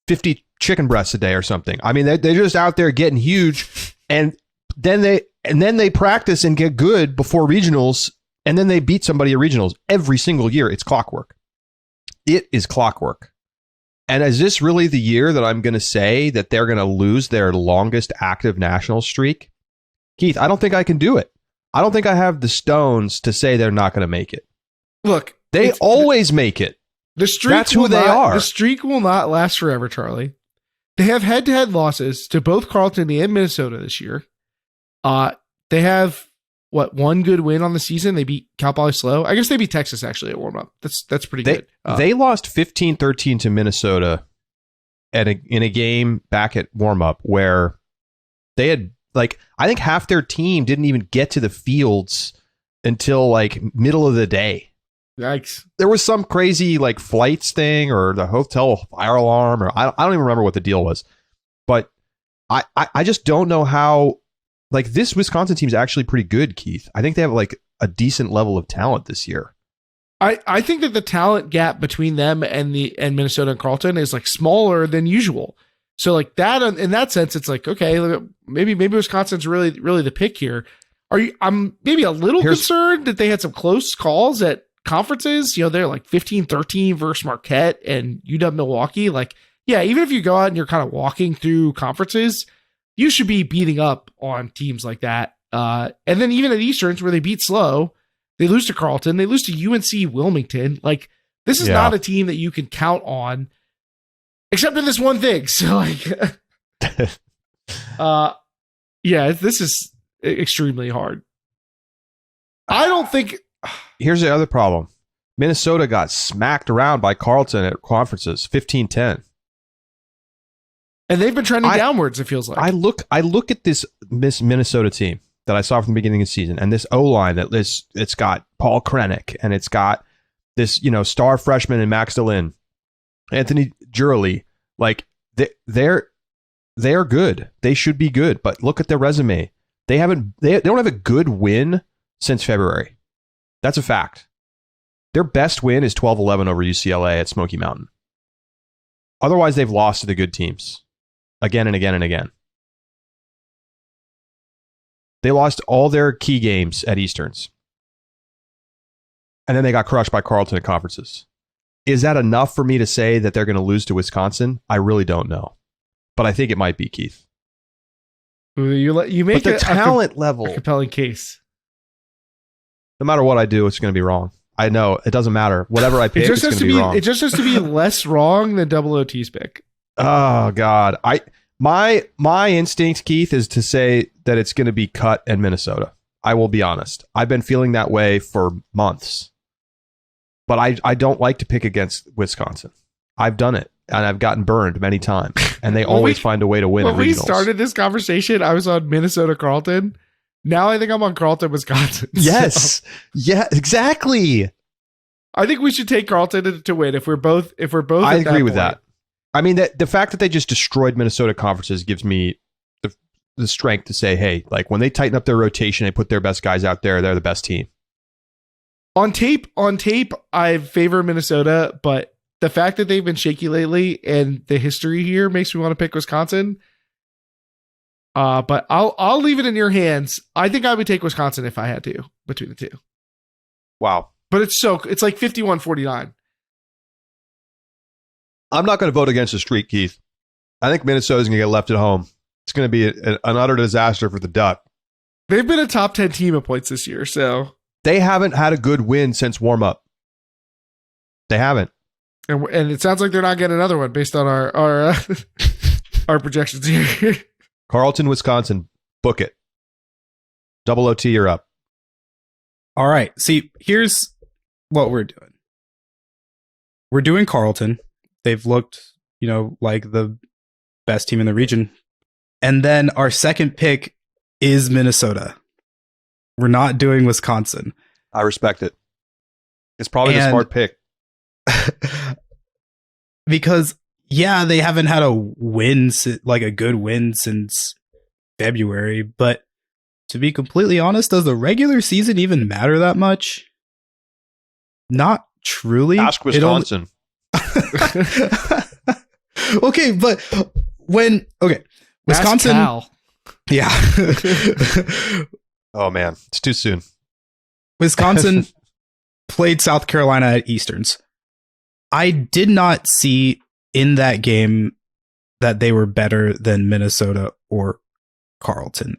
50 chicken breasts a day or something. I mean, they're just out there getting huge, and then they practice and get good before regionals, and then they beat somebody at regionals every single year. It's clockwork. It is clockwork. And is this really the year that I'm going to say that they're going to lose their longest active national streak? Keith, I don't think I can do it. I don't think I have the stones to say they're not going to make it. Look, they always make it. The streak That's who they are. The streak will not last forever, Charlie. They have head-to-head losses to both Carleton and Minnesota this year. They have one good win on the season. They beat Cal Poly Slow. I guess they beat Texas actually at warm-up. That's pretty good. They lost 15-13 to Minnesota in a game back at warm-up where they had like I think half their team didn't even get to the fields until like middle of the day. Yikes. There was some crazy like flights thing or the hotel fire alarm, or I don't even remember what the deal was. But I just don't know how, like, this Wisconsin team's actually pretty good, Keith. I think they have like a decent level of talent this year. I think that the talent gap between them and Minnesota and Carleton is like smaller than usual. So like that, in that sense, it's like, okay, maybe Wisconsin's really the pick here. I'm maybe a little concerned that they had some close calls at conferences. You know, they're like 15-13 versus Marquette and UW Milwaukee. Like, yeah, even if you go out and you're kind of walking through conferences, you should be beating up on teams like that. And then even at Easterns where they beat slow, they lose to Carleton, they lose to UNC Wilmington. Like, this is not a team that you can count on, except in this one thing. So like, yeah, this is extremely hard. I don't think. Here's the other problem. Minnesota got smacked around by Carleton at conferences, 15-10. And they've been trending downwards, it feels like. I look at this Minnesota team that I saw from the beginning of the season, and this O-line it's got Paul Krennick, and it's got this, star freshman in Max Dillon, Anthony Gurley. Like, they are good. They should be good, but look at their resume. They don't have a good win since February. That's a fact. Their best win is 12-11 over UCLA at Smoky Mountain. Otherwise, they've lost to the good teams again and again and again. They lost all their key games at Easterns. And then they got crushed by Carleton at conferences. Is that enough for me to say that they're going to lose to Wisconsin? I really don't know. But I think it might be, Keith. You make the talent level, a compelling case. No matter what I do, it's going to be wrong. I know. It doesn't matter. Whatever I pick, it's going to be wrong. It just has to be less wrong than Double OT's pick. Oh, God. My instinct, Keith, is to say that it's going to be Cut and Minnesota. I will be honest. I've been feeling that way for months. But I don't like to pick against Wisconsin. I've done it, and I've gotten burned many times. And they always find a way to win. When we started this conversation, I was on Minnesota Carleton. Now I think I'm on Carleton, Wisconsin. Yes. So. Yeah, exactly. I think we should take Carleton to win if we're both. I agree with that. I mean, the fact that they just destroyed Minnesota conferences gives me the strength to say, hey, like when they tighten up their rotation, they put their best guys out there, they're the best team. On tape, I favor Minnesota, but the fact that they've been shaky lately and the history here makes me want to pick Wisconsin. But I'll leave it in your hands. I think I would take Wisconsin if I had to between the two. Wow. But it's like 51-49. I'm not going to vote against the streak, Keith. I think Minnesota's going to get left at home. It's going to be an utter disaster for the Duck. They've been a top 10 team at points this year, so they haven't had a good win since warm-up. They haven't. And it sounds like they're not getting another one based on our our projections here. Carleton, Wisconsin, book it. Double OT, you're up. All right. See, here's what we're doing. We're doing Carleton. They've looked, like the best team in the region. And then our second pick is Minnesota. We're not doing Wisconsin. I respect it. It's probably the smart pick. Because, yeah, they haven't had a win, like a good win since February. But to be completely honest, does the regular season even matter that much? Not truly. Ask Wisconsin. Okay, but Wisconsin. Yeah. Oh man, it's too soon. Wisconsin played South Carolina at Easterns. I did not see in that game that they were better than Minnesota or Carleton.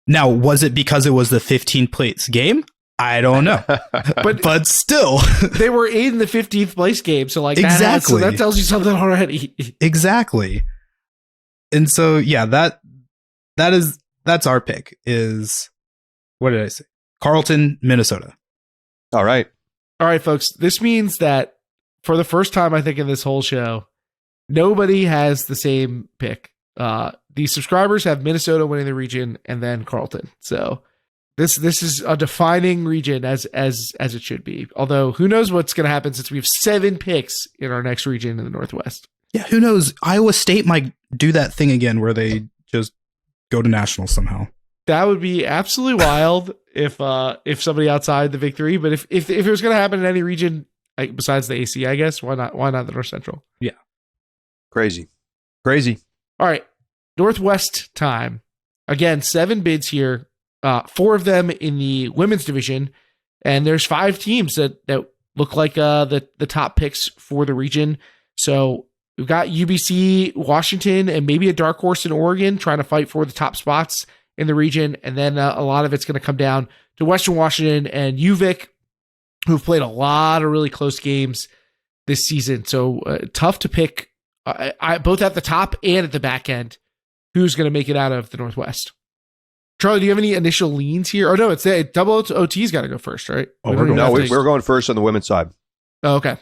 Now, was it because it was the 15th place game? I don't know. but still. They were in the 15th place game, so like exactly. That tells you something already. Exactly. And so yeah, that's our pick is, what did I say? Carleton, Minnesota. All right, folks. This means that for the first time, I think in this whole show, nobody has the same pick. The subscribers have Minnesota winning the region and then Carleton. So this is a defining region as it should be. Although who knows what's going to happen since we have 7 picks in our next region in the Northwest. Yeah, who knows? Iowa State might do that thing again where they just go to nationals somehow. That would be absolutely wild if somebody outside the victory. But if it was going to happen in any region besides the AC, I guess why not the North Central? Yeah, Crazy. All right, Northwest time. Again, 7 bids here. 4 of them in the women's division, and there's 5 teams that look like the top picks for the region. So we've got UBC, Washington, and maybe a dark horse in Oregon trying to fight for the top spots in the region. And then a lot of it's going to come down to Western Washington and UVic, who've played a lot of really close games this season. So tough to pick both at the top and at the back end who's going to make it out of the Northwest. Charlie, do you have any initial leans here? Oh, no, it's double OT's got to go first, right? We're going first on the women's side. Oh, okay.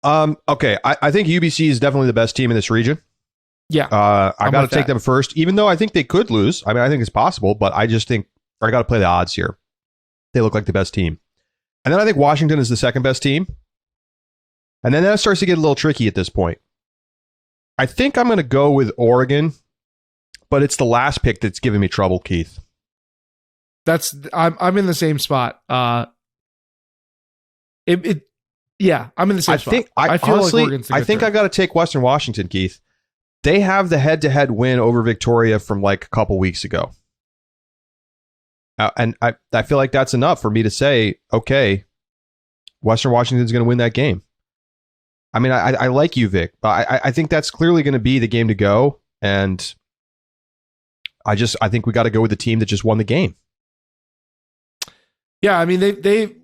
Okay. I think UBC is definitely the best team in this region. Yeah. I got to take them first, even though I think they could lose. I mean, I think it's possible, but I just think I got to play the odds here. They look like the best team. And then I think Washington is the second best team. And then that starts to get a little tricky at this point. I think I'm going to go with Oregon, but it's the last pick that's giving me trouble, Keith. I'm in the same spot. Yeah, I'm in the same spot. I feel honestly, like I think I got to take Western Washington, Keith. They have the head-to-head win over Victoria from like a couple weeks ago. And I feel like that's enough for me to say, okay, Western Washington's going to win that game. I mean, I like UVic, but I think that's clearly going to be the game to go. And I think we got to go with the team that just won the game. Yeah, I mean,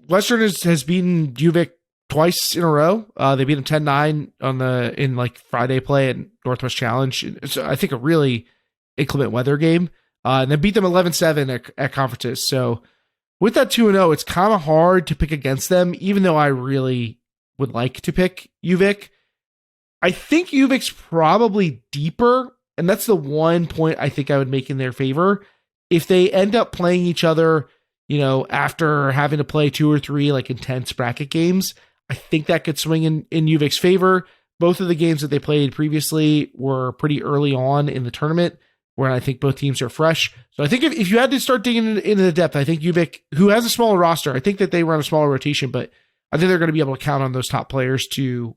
Western has beaten UVic twice in a row. They beat them 10-9 in like Friday play at Northwest Challenge. It's, I think, a really inclement weather game. And then beat them 11-7 at conferences. So with that 2-0, it's kind of hard to pick against them, even though I really would like to pick UVic. I think UVic's probably deeper, and that's the one point I think I would make in their favor. If they end up playing each other, after having to play 2 or 3 like intense bracket games, I think that could swing in UVic's favor. Both of the games that they played previously were pretty early on in the tournament, where I think both teams are fresh. So I think if you had to start digging into the depth, I think UVic, who has a smaller roster, I think that they run a smaller rotation, but I think they're going to be able to count on those top players to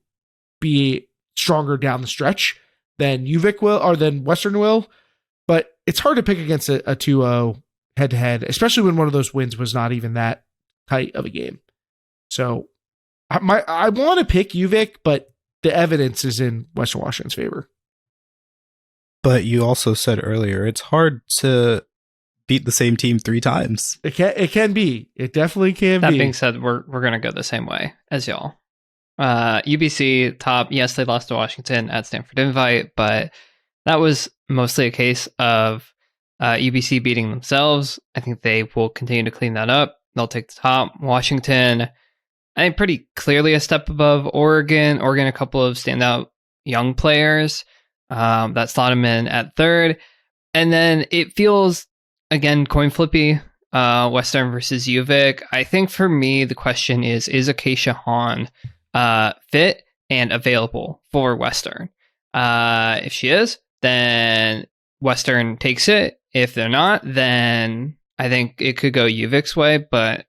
be stronger down the stretch than UVic will, or than Western will. But it's hard to pick against a 2-0 head-to-head, especially when one of those wins was not even that tight of a game. So I want to pick UVic, but the evidence is in Western Washington's favor. But you also said earlier, it's hard to beat the same team 3 times. It can be. It definitely can be. That being said, we're going to go the same way as y'all. UBC top, yes, they lost to Washington at Stanford Invite, but that was mostly a case of UBC beating themselves. I think they will continue to clean that up. They'll take the top. Washington, I think pretty clearly a step above Oregon. Oregon, a couple of standout young players that slot them in at third. And then it feels, again, coin flippy, Western versus UVic. I think for me, the question is Acacia Hahn fit and available for Western? If she is, then Western takes it. If they're not, then I think it could go UVic's way. But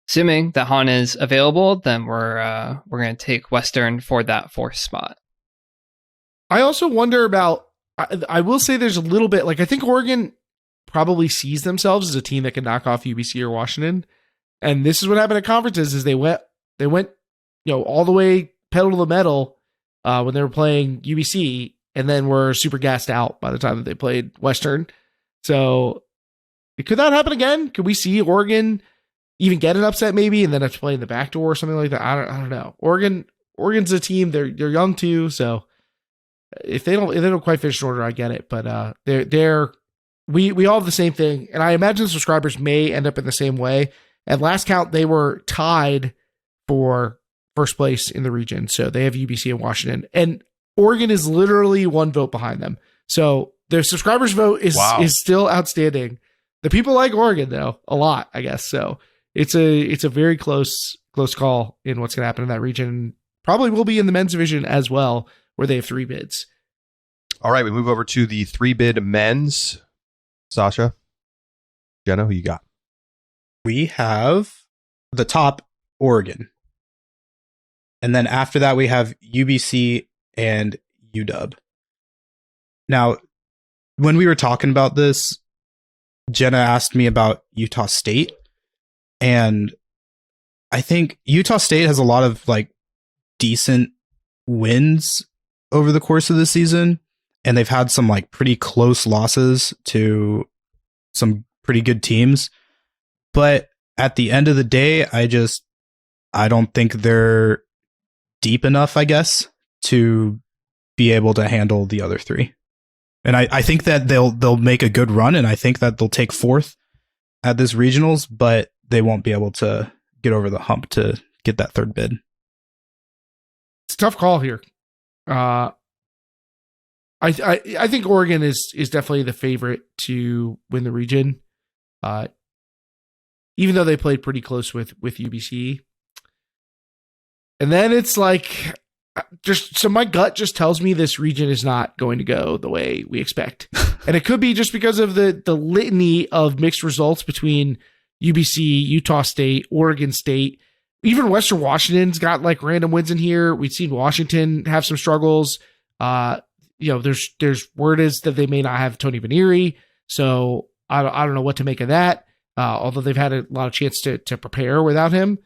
assuming that Hahn is available, then we're going to take Western for that 4th spot. I also wonder about, I will say there's a little bit, like I think Oregon probably sees themselves as a team that can knock off UBC or Washington. And this is what happened at conferences is they went, all the way pedal to the metal when they were playing UBC, and then were super gassed out by the time that they played Western. So could that happen again? Could we see Oregon even get an upset maybe, and then have to play in the back door or something like that? I don't know. Oregon's a team. They're young too. So if they don't quite finish in order, I get it. But we all have the same thing, and I imagine the subscribers may end up in the same way. At last count, they were tied for first place in the region, so they have UBC and Washington. And Oregon is literally 1 vote behind them. So their subscribers vote is still outstanding. The people like Oregon though a lot, I guess. So it's a very close call in what's going to happen in that region. Probably will be in the men's division as well, where they have 3 bids. All right, we move over to the 3-bid men's. Sascha, Jenna, who you got? We have the top Oregon. And then after that, we have UBC and UW. Now, when we were talking about this, Jenna asked me about Utah State. And I think Utah State has a lot of like decent wins over the course of the season. And they've had some like pretty close losses to some pretty good teams. But at the end of the day, I don't think they're deep enough, I guess, to be able to handle the other 3. And I think that they'll make a good run, and I think that they'll take 4th at this regionals, but they won't be able to get over the hump to get that 3rd bid. It's a tough call here. I think Oregon is definitely the favorite to win the region, even though they played pretty close with UBC. And then it's like, so my gut just tells me this region is not going to go the way we expect. And it could be just because of the litany of mixed results between UBC, Utah State, Oregon State. Even Western Washington's got like random wins in here. We've seen Washington have some struggles. There's word is that they may not have Tony Vanieri. So I don't know what to make of that. Although they've had a lot of chance to prepare without him.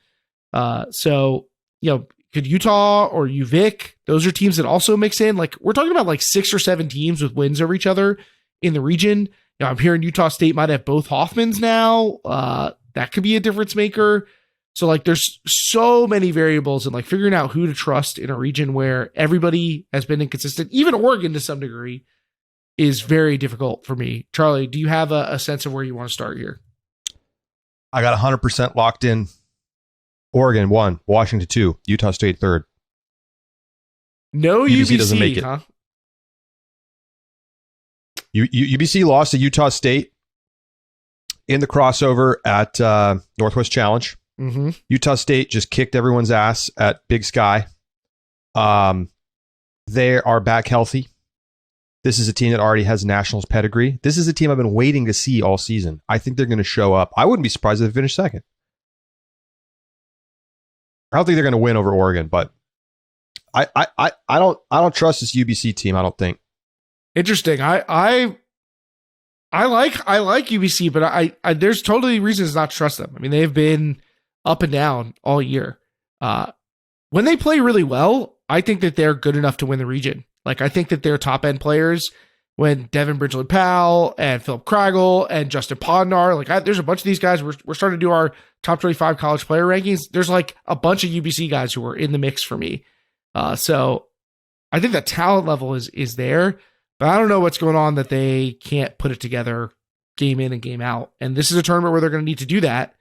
Could Utah or UVic, those are teams that also mix in. Like we're talking about like 6 or 7 teams with wins over each other in the region. I'm hearing Utah State might have both Hoffmans now. That could be a difference maker. So like there's so many variables, and like figuring out who to trust in a region where everybody has been inconsistent, even Oregon to some degree, is very difficult for me. Charlie, do you have a sense of where you want to start here? I got 100% locked in. Oregon 1, Washington 2, Utah State 3rd. No UBC doesn't make it. Huh? UBC lost to Utah State in the crossover at Northwest Challenge. Mm-hmm. Utah State just kicked everyone's ass at Big Sky. They are back healthy. This is a team that already has Nationals pedigree. This is a team I've been waiting to see all season. I think they're going to show up. I wouldn't be surprised if they finish 2nd. I don't think they're going to win over Oregon, but I don't trust this UBC team. I don't think. Interesting. I like UBC, but I there's totally reasons not to trust them. I mean, they've been up and down all year. When they play really well, I think that they're good enough to win the region. Like I think that they're top end players. When Devin Bridgeland-Powell and Philip Kragel and Justin Podnar, there's a bunch of these guys. We're starting to do our top 25 college player rankings. There's like a bunch of UBC guys who are in the mix for me. So I think that talent level is there, but I don't know what's going on that they can't put it together game in and game out. And this is a tournament where they're going to need to do that.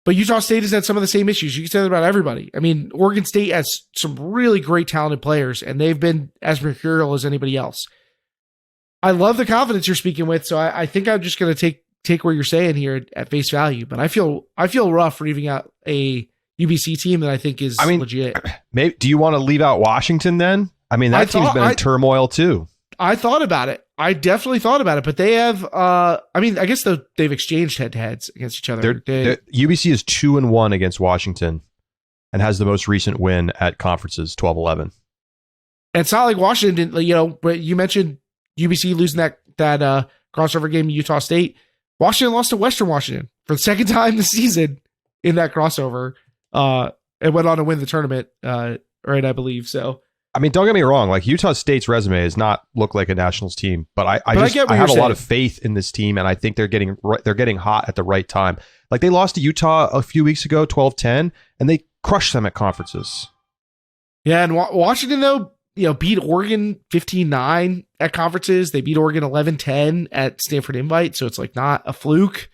But Utah State has had some of the same issues. You can say that about everybody. I mean, Oregon State has some really great talented players, and they've been as mercurial as anybody else. I love the confidence you're speaking with, so I think I'm just going to take what you're saying here at face value. But I feel rough leaving out a UBC team that I think is legit. Maybe, do you want to leave out Washington then? I mean, that team's been in turmoil too. I thought about it. I definitely thought about it, but they have. I guess they've exchanged head-to-heads against each other. UBC is 2-1 against Washington, and has the most recent win at conferences, 12-11. And it's not like Washington didn't. But you mentioned UBC losing that crossover game in Utah State. Washington lost to Western Washington for the 2nd time this season in that crossover. And went on to win the tournament, right? I believe so. I mean, don't get me wrong. Like Utah State's resume does not look like a Nationals team, but I have a lot of faith in this team, and I think they're getting hot at the right time. Like they lost to Utah a few weeks ago, 12-10, and they crushed them at conferences. Yeah, and Washington though, beat Oregon 15-9 at conferences. They beat Oregon 11-10 at Stanford Invite, so it's like not a fluke.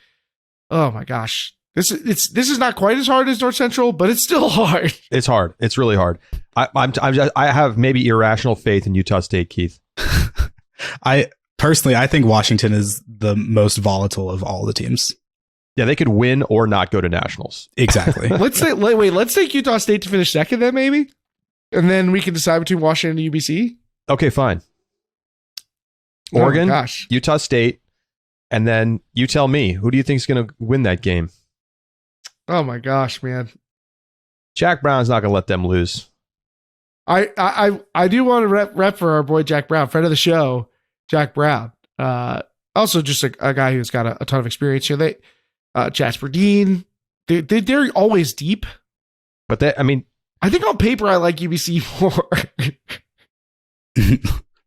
Oh my gosh. This is not quite as hard as North Central, but it's still hard. It's hard. It's really hard. I have maybe irrational faith in Utah State, Keith. I think Washington is the most volatile of all the teams. Yeah, they could win or not go to nationals. Exactly. Let's take Utah State to finish second then maybe. And then we can decide between Washington and UBC. Okay, fine. Oh my Oregon, gosh. Utah State, and then you tell me, who do you think is going to win that game? Oh my gosh, man. Jack Brown's not going to let them lose. I do want to rep for our boy Jack Brown, friend of the show, Jack Brown. Also just a guy who's got a ton of experience here. Jasper Dean, they're always deep. But I think on paper I like UBC more.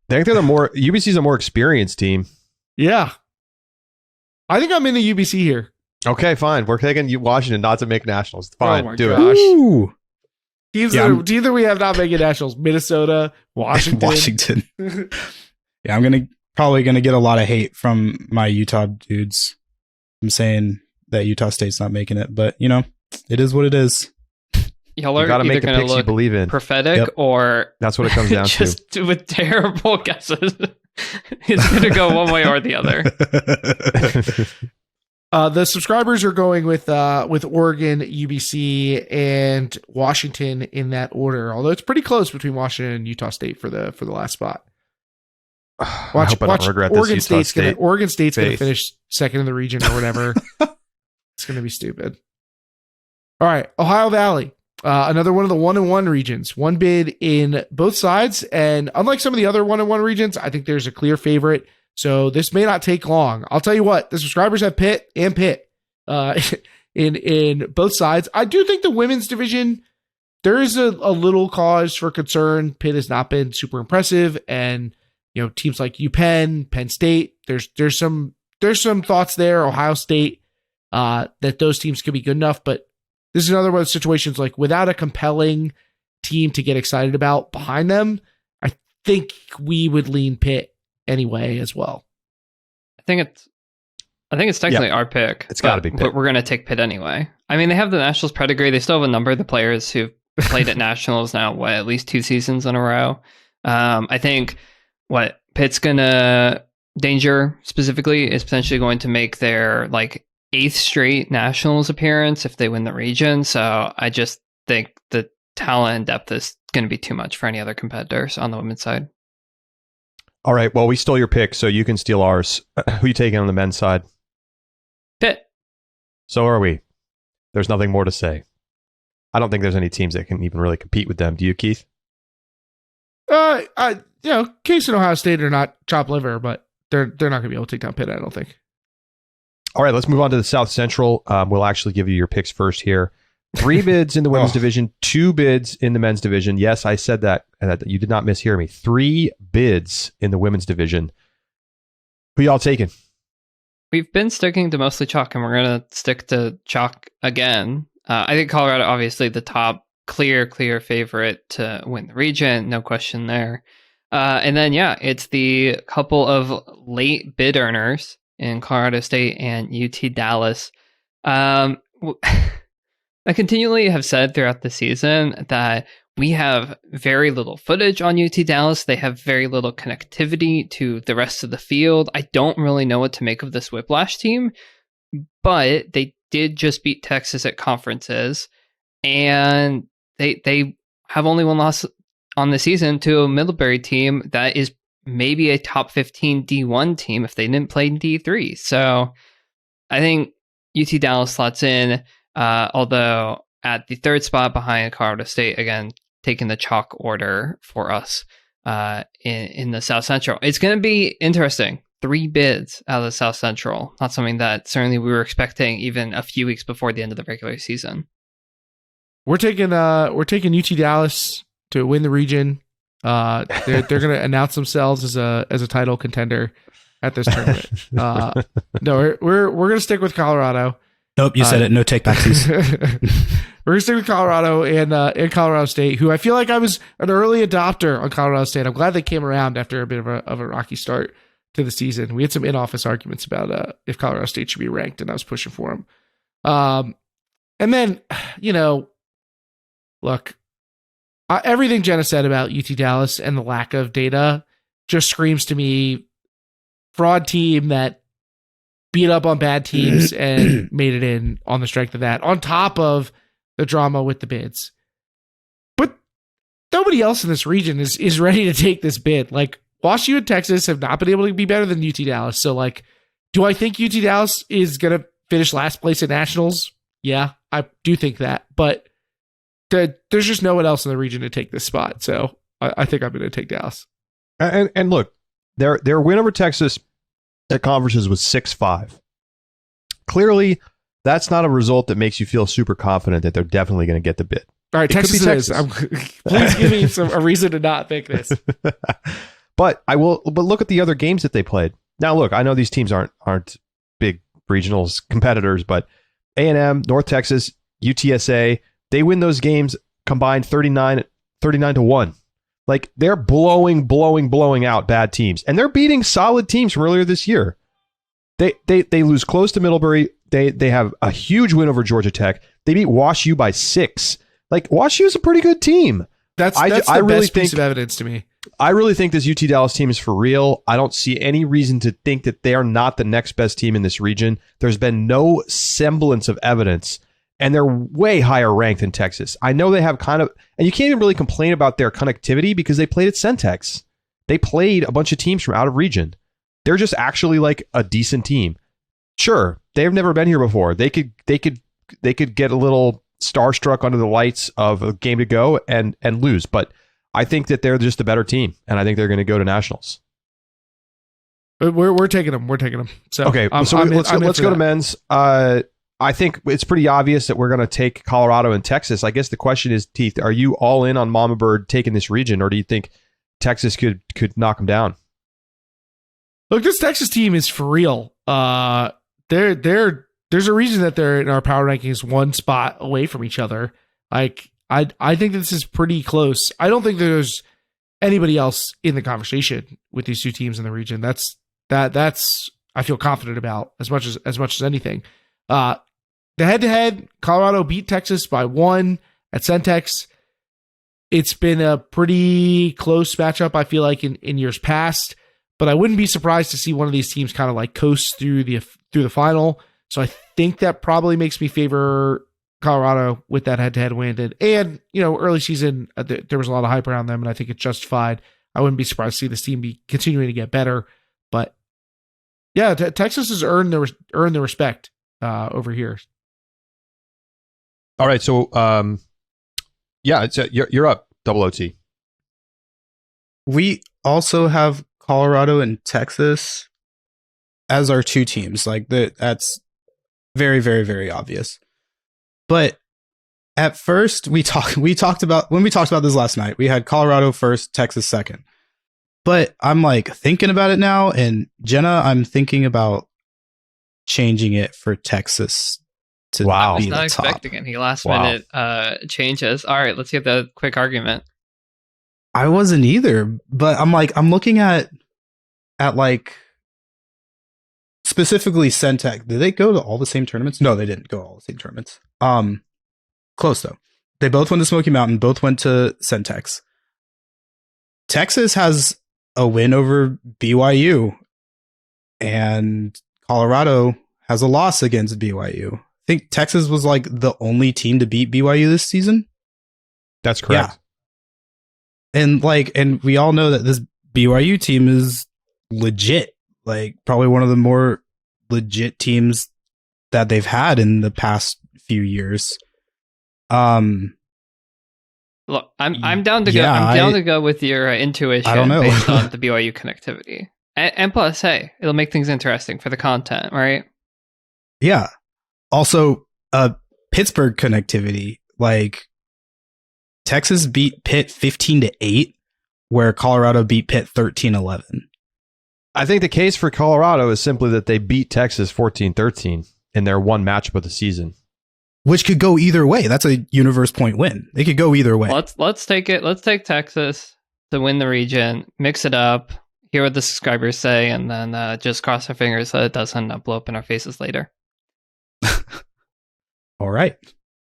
think UBC's a more experienced team. Yeah. I think I'm in the UBC here. Okay, fine. We're taking Washington not to make nationals. Fine, Oh my do gosh. Ooh. Teams that we have not making nationals: Minnesota, Washington. Yeah, I'm probably gonna get a lot of hate from my Utah dudes. I'm saying that Utah State's not making it, but it is what it is. Y'all You are got to either make the going to picks you look believe in. prophetic Yep. or That's what it comes down to. just with terrible guesses. It's going to go one way or the other. The subscribers are going with Oregon, UBC, and Washington in that order. Although it's pretty close between Washington and Utah State for the last spot. I hope I don't regret this. Oregon State's going to faith. finish second in the region or whatever. It's going to be stupid. All right, Ohio Valley, another one of the 1-1 regions. One bid in both sides, and unlike some of the other 1-1 regions, I think there's a clear favorite. So this may not take long. I'll tell you what, the subscribers have Pitt and Pitt in both sides. I do think the women's division, there is a little cause for concern. Pitt has not been super impressive, and teams like UPenn, Penn State, there's some thoughts there. Ohio State, that those teams could be good enough, but this is another one of those situations like without a compelling team to get excited about behind them, I think we would lean Pitt anyway as well. I think it's technically our pick. It's gotta be Pitt. But we're going to take Pitt anyway. I mean, they have the Nationals pedigree. They still have a number of the players who've played at Nationals now, at least 2 seasons in a row. I think Pitt's going to, Danger specifically, is potentially going to make their 8th straight Nationals appearance if they win the region. So I just think the talent and depth is going to be too much for any other competitors on the women's side. All right. Well, we stole your pick, so you can steal ours. Who you taking on the men's side? Pitt. So are we. There's nothing more to say. I don't think there's any teams that can even really compete with them. Do you, Keith? Case and Ohio State are not chopped liver, but they're not going to be able to take down Pitt, I don't think. All right, let's move on to the South Central. We'll actually give you your picks first here. 3 bids in the women's division, 2 bids in the men's division. Yes, I said that, and that you did not mishear me. 3 bids in the women's division. Who y'all taking? We've been sticking to mostly chalk, and we're going to stick to chalk again. I think Colorado, obviously, the top clear favorite to win the region. No question there. And then, it's the couple of late bid earners in Colorado State and UT Dallas. I continually have said throughout the season that we have very little footage on UT Dallas. They have very little connectivity to the rest of the field. I don't really know what to make of this Whiplash team, but they did just beat Texas at conferences, and they have only one loss on the season to a Middlebury team that is maybe a top 15 D1 team if they didn't play D3. So I think UT Dallas slots in, although at the 3rd spot behind Colorado State, again, taking the chalk order for us in the South Central. It's going to be interesting. 3 bids out of the South Central. Not something that certainly we were expecting even a few weeks before the end of the regular season. We're taking UT Dallas to win the region. They're going to announce themselves as a title contender at this tournament. No, we're going to stick with Colorado. Nope, you said it. No take backsies. We're going to stick with Colorado and Colorado State, who I feel like I was an early adopter on Colorado State. I'm glad they came around after a bit of a rocky start to the season. We had some in-office arguments about if Colorado State should be ranked, and I was pushing for them. And then, look, everything Jenna said about UT Dallas and the lack of data just screams to me fraud team that beat up on bad teams and made it in on the strength of that, on top of the drama with the bids. But nobody else in this region is ready to take this bid. Like, WashU and Texas have not been able to be better than UT Dallas. So, like, do I think UT Dallas is going to finish last place at Nationals? Yeah, I do think that. But there's just no one else in the region to take this spot. So I think I'm going to take Dallas. And look, their win over Texas at conferences was 6-5. Clearly, that's not a result that makes you feel super confident that they're definitely going to get the bid. All right, Texas it is. Please give me a reason to not pick this. But look at the other games that they played. Now, look, I know these teams aren't big regionals competitors, but A&M, North Texas, UTSA, they win those games combined 39-1. Like, they're blowing out bad teams, and they're beating solid teams from earlier this year. They lose close to Middlebury. They have a huge win over Georgia Tech. They beat WashU by 6. Like, WashU is a pretty good team. That's the best piece of evidence to me. I really think this UT Dallas team is for real. I don't see any reason to think that they are not the next best team in this region. There's been no semblance of evidence, and they're way higher ranked than Texas. I know they have and you can't even really complain about their connectivity because they played at Centex. They played a bunch of teams from out of region. They're just actually like a decent team. Sure, they've never been here before. They could get a little starstruck under the lights of a game to go and lose, but I think that they're just a better team, and I think they're going to go to nationals. We're taking them. We're taking them. So okay, let's go to men's. I think it's pretty obvious that we're going to take Colorado and Texas. I guess the question is, Teeth, are you all in on Mama Bird taking this region, or do you think Texas could knock them down? Look, this Texas team is for real. There's a reason that they're in our power rankings one spot away from each other. Like, I think this is pretty close. I don't think there's anybody else in the conversation with these two teams in the region. That's I feel confident about as much as anything. The head-to-head, Colorado beat Texas by 1 at Centex. It's been a pretty close matchup, I feel like, in years past. But I wouldn't be surprised to see one of these teams kind of like coast through the final. So I think that probably makes me favor Colorado with that head-to-head win. And early season, there was a lot of hype around them, and I think it's justified. I wouldn't be surprised to see this team be continuing to get better. But yeah, Texas has earned the respect over here. All right, so you're up, double OT. We also have Colorado and Texas as our two teams. Like, that's very, very, very obvious. But at first, we talked about this last night. We had Colorado first, Texas second. But I'm like thinking about it now, and Jenna, I'm thinking about changing it for Texas to be the top. I was not expecting any last minute changes. All right, let's get the quick argument. I wasn't either, but I'm looking at like specifically Centec. Did they go to all the same tournaments? No, they didn't go to all the same tournaments. Close though. They both went to Smoky Mountain, both went to Centex. Texas has a win over BYU, and Colorado has a loss against BYU. I think Texas was like the only team to beat BYU this season. That's correct. Yeah. And we all know that this BYU team is legit. Like, probably one of the more legit teams that they've had in the past few years. Look, I'm down to go. I'm down to go with your intuition. I don't know. Based on the BYU connectivity, and plus, hey, it'll make things interesting for the content, right? Yeah. Also, Pittsburgh connectivity. Like, Texas beat Pitt 15-8, where Colorado beat Pitt 13-11. I think the case for Colorado is simply that they beat Texas 14-13 in their one matchup of the season, which could go either way. That's a universe point win. It could go either way. Let's take it. Let's take Texas to win the region. Mix it up. Hear what the subscribers say, and then just cross our fingers that it doesn't blow up in our faces later. All right.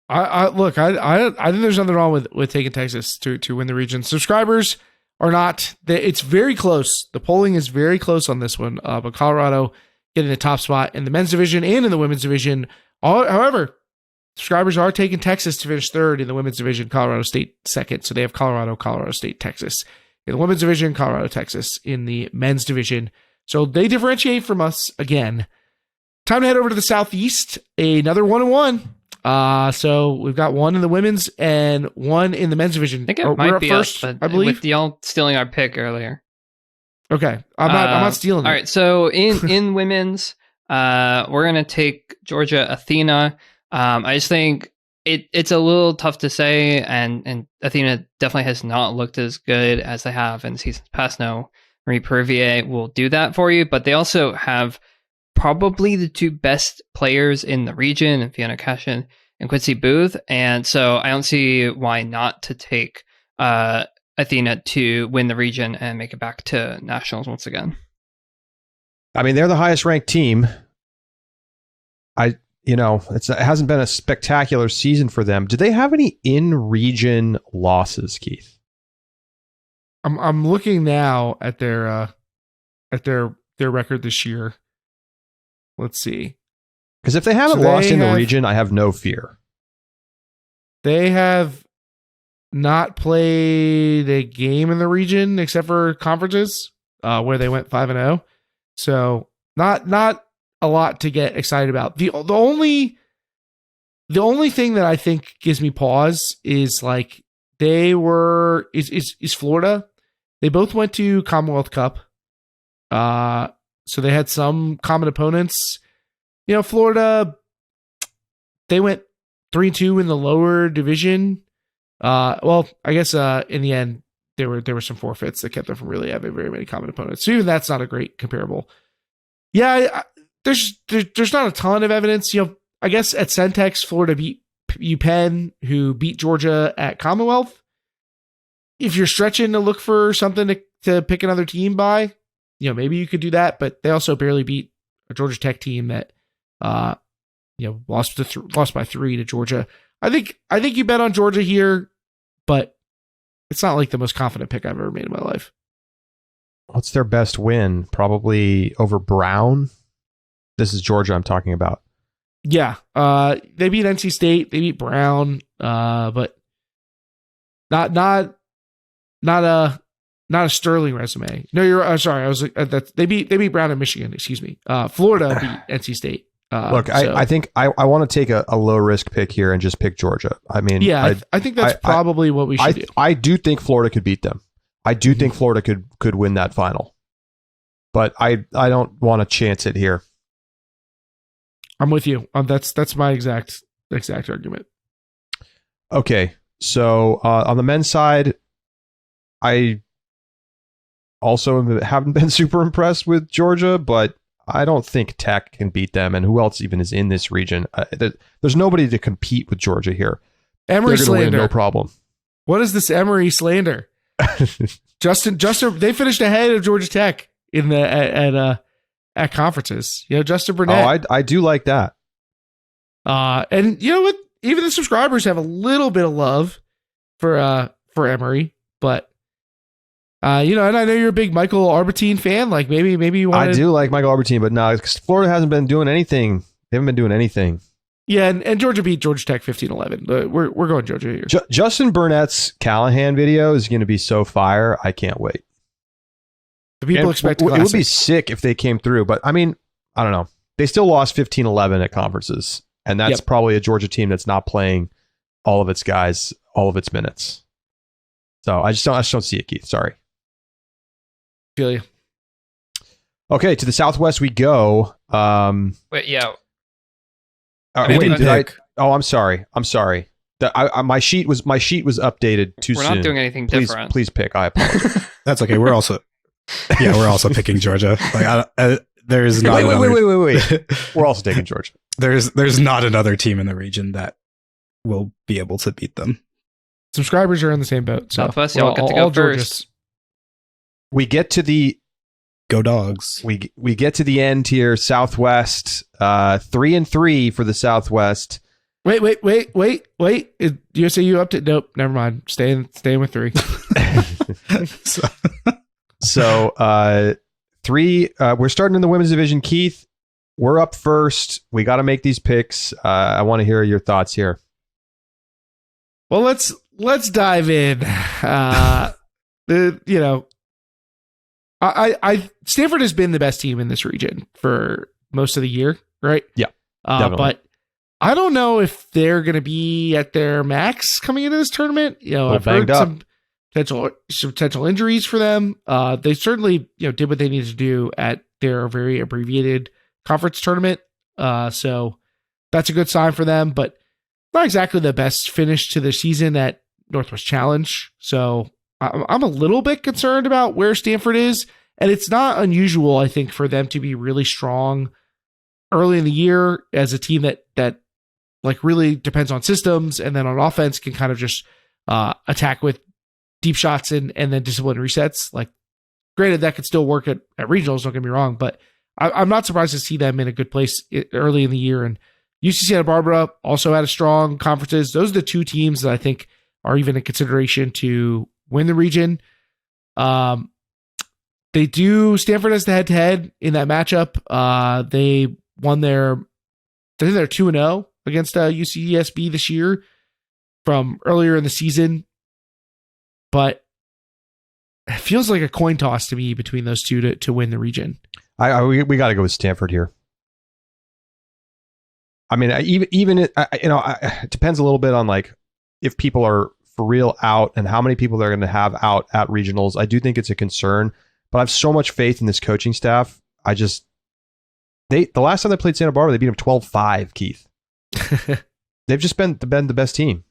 I look. I think there's nothing wrong with taking Texas to win the region. Subscribers are not. It's very close. The polling is very close on this one. But Colorado getting the top spot in the men's division and in the women's division. However, subscribers are taking Texas to finish third in the women's division. Colorado State second. So they have Colorado State, Texas in the women's division. Colorado, Texas in the men's division. So they differentiate from us again. Time to head over to the Southeast. Another 1-1. So we've got one in the women's and one in the men's division. I think it might be first, us, but I believe. with y'all stealing our pick earlier. Okay, I'm not stealing. All right, so in women's, we're gonna take Georgia Athena. I just think it's a little tough to say, and Athena definitely has not looked as good as they have in seasons past. No, Marie Pervier will do that for you, but they also have probably the two best players in the region, Fiona Cashin and Quincy Booth. And so I don't see why not to take Athena to win the region and make it back to nationals once again. I mean, they're the highest ranked team. It hasn't been a spectacular season for them. Do they have any in-region losses, Keith? I'm looking now at their record this year. Let's see. Because if they haven't lost in the region, I have no fear. They have not played a game in the region except for conferences, where they went 5-0. So not a lot to get excited about. The only thing that I think gives me pause is like is Florida. They both went to Commonwealth Cup. So they had some common opponents. Florida, they went 3-2 in the lower division. Well, I guess in the end there were some forfeits that kept them from really having very many common opponents. So even that's not a great comparable. Yeah, there's not a ton of evidence. I guess at Centex, Florida beat UPenn, who beat Georgia at Commonwealth. If you're stretching to look for something to pick another team by, maybe you could do that, but they also barely beat a Georgia Tech team that, lost by 3 to Georgia. I think you bet on Georgia here, but it's not like the most confident pick I've ever made in my life. What's their best win? Probably over Brown. This is Georgia I'm talking about. Yeah. They beat NC State. They beat Brown. But not a sterling resume. No, you're sorry. I was they beat Brown in Michigan. Excuse me. Florida beat NC State. Look, I think I want to take a low risk pick here and just pick Georgia. I mean, yeah, I think that's probably what we should do. I do think Florida could beat them. I do think Florida could win that final, but I don't want to chance it here. I'm with you. That's my exact argument. Okay, so on the men's side, I also haven't been super impressed with Georgia, but I don't think Tech can beat them. And who else even is in this region? There's nobody to compete with Georgia here. Emory slander, no problem. What is this Emory slander? Justin, they finished ahead of Georgia Tech in the at conferences. Justin Burnett. Oh, I do like that. And you know what? Even the subscribers have a little bit of love for Emory, but and I know you're a big Michael Arbertine fan. Like maybe you want. I do like Michael Arbertine, but no, Florida hasn't been doing anything. They haven't been doing anything. Yeah, and Georgia beat Georgia Tech 15-11. We're going Georgia here. Justin Burnett's Callahan video is going to be so fire. I can't wait. The people expect it would be sick if they came through, but I mean, I don't know. They still lost 15-11 at conferences, and that's probably a Georgia team that's not playing all of its guys, all of its minutes. So I just don't see it, Keith. Sorry. Feel you. Okay, to the Southwest we go. Wait, yeah. I'm sorry. My sheet was updated too soon. We're not doing anything different. Please pick. I apologize. That's okay. We're also picking Georgia. Like there's not. Wait. We're also taking Georgia. There's not another team in the region that will be able to beat them. Subscribers are in the same boat. So Southwest, y'all get to go first. We get to the Go Dogs. We get to the end here. Southwest, 3-3 for the Southwest. Wait. Is USAU up to? Nope, never mind. Staying with 3. So 3. We're starting in the women's division. Keith, we're up first. We got to make these picks. I want to hear your thoughts here. Well, let's dive in. Stanford has been the best team in this region for most of the year, right? Yeah, definitely. But I don't know if they're going to be at their max coming into this tournament. I've heard some potential injuries for them. They certainly, did what they needed to do at their very abbreviated conference tournament. So that's a good sign for them, but not exactly the best finish to the season at Northwest Challenge. So I'm a little bit concerned about where Stanford is. And it's not unusual, I think, for them to be really strong early in the year as a team that like really depends on systems, and then on offense can kind of just attack with deep shots and then discipline resets. Like, granted, that could still work at regionals, don't get me wrong, but I'm not surprised to see them in a good place early in the year. And UC Santa Barbara also had a strong conferences. Those are the 2 teams that I think are even in consideration to win the region. They do. Stanford has the head-to-head in that matchup. They won they're 2-0 against UCSB this year from earlier in the season. But it feels like a coin toss to me between those two to win the region. We got to go with Stanford here. I mean, it depends a little bit on like if people are for real out and how many people they're going to have out at regionals. I do think it's a concern, but I have so much faith in this coaching staff. The last time they played Santa Barbara, they beat them 12-5, Keith. They've just been the best team.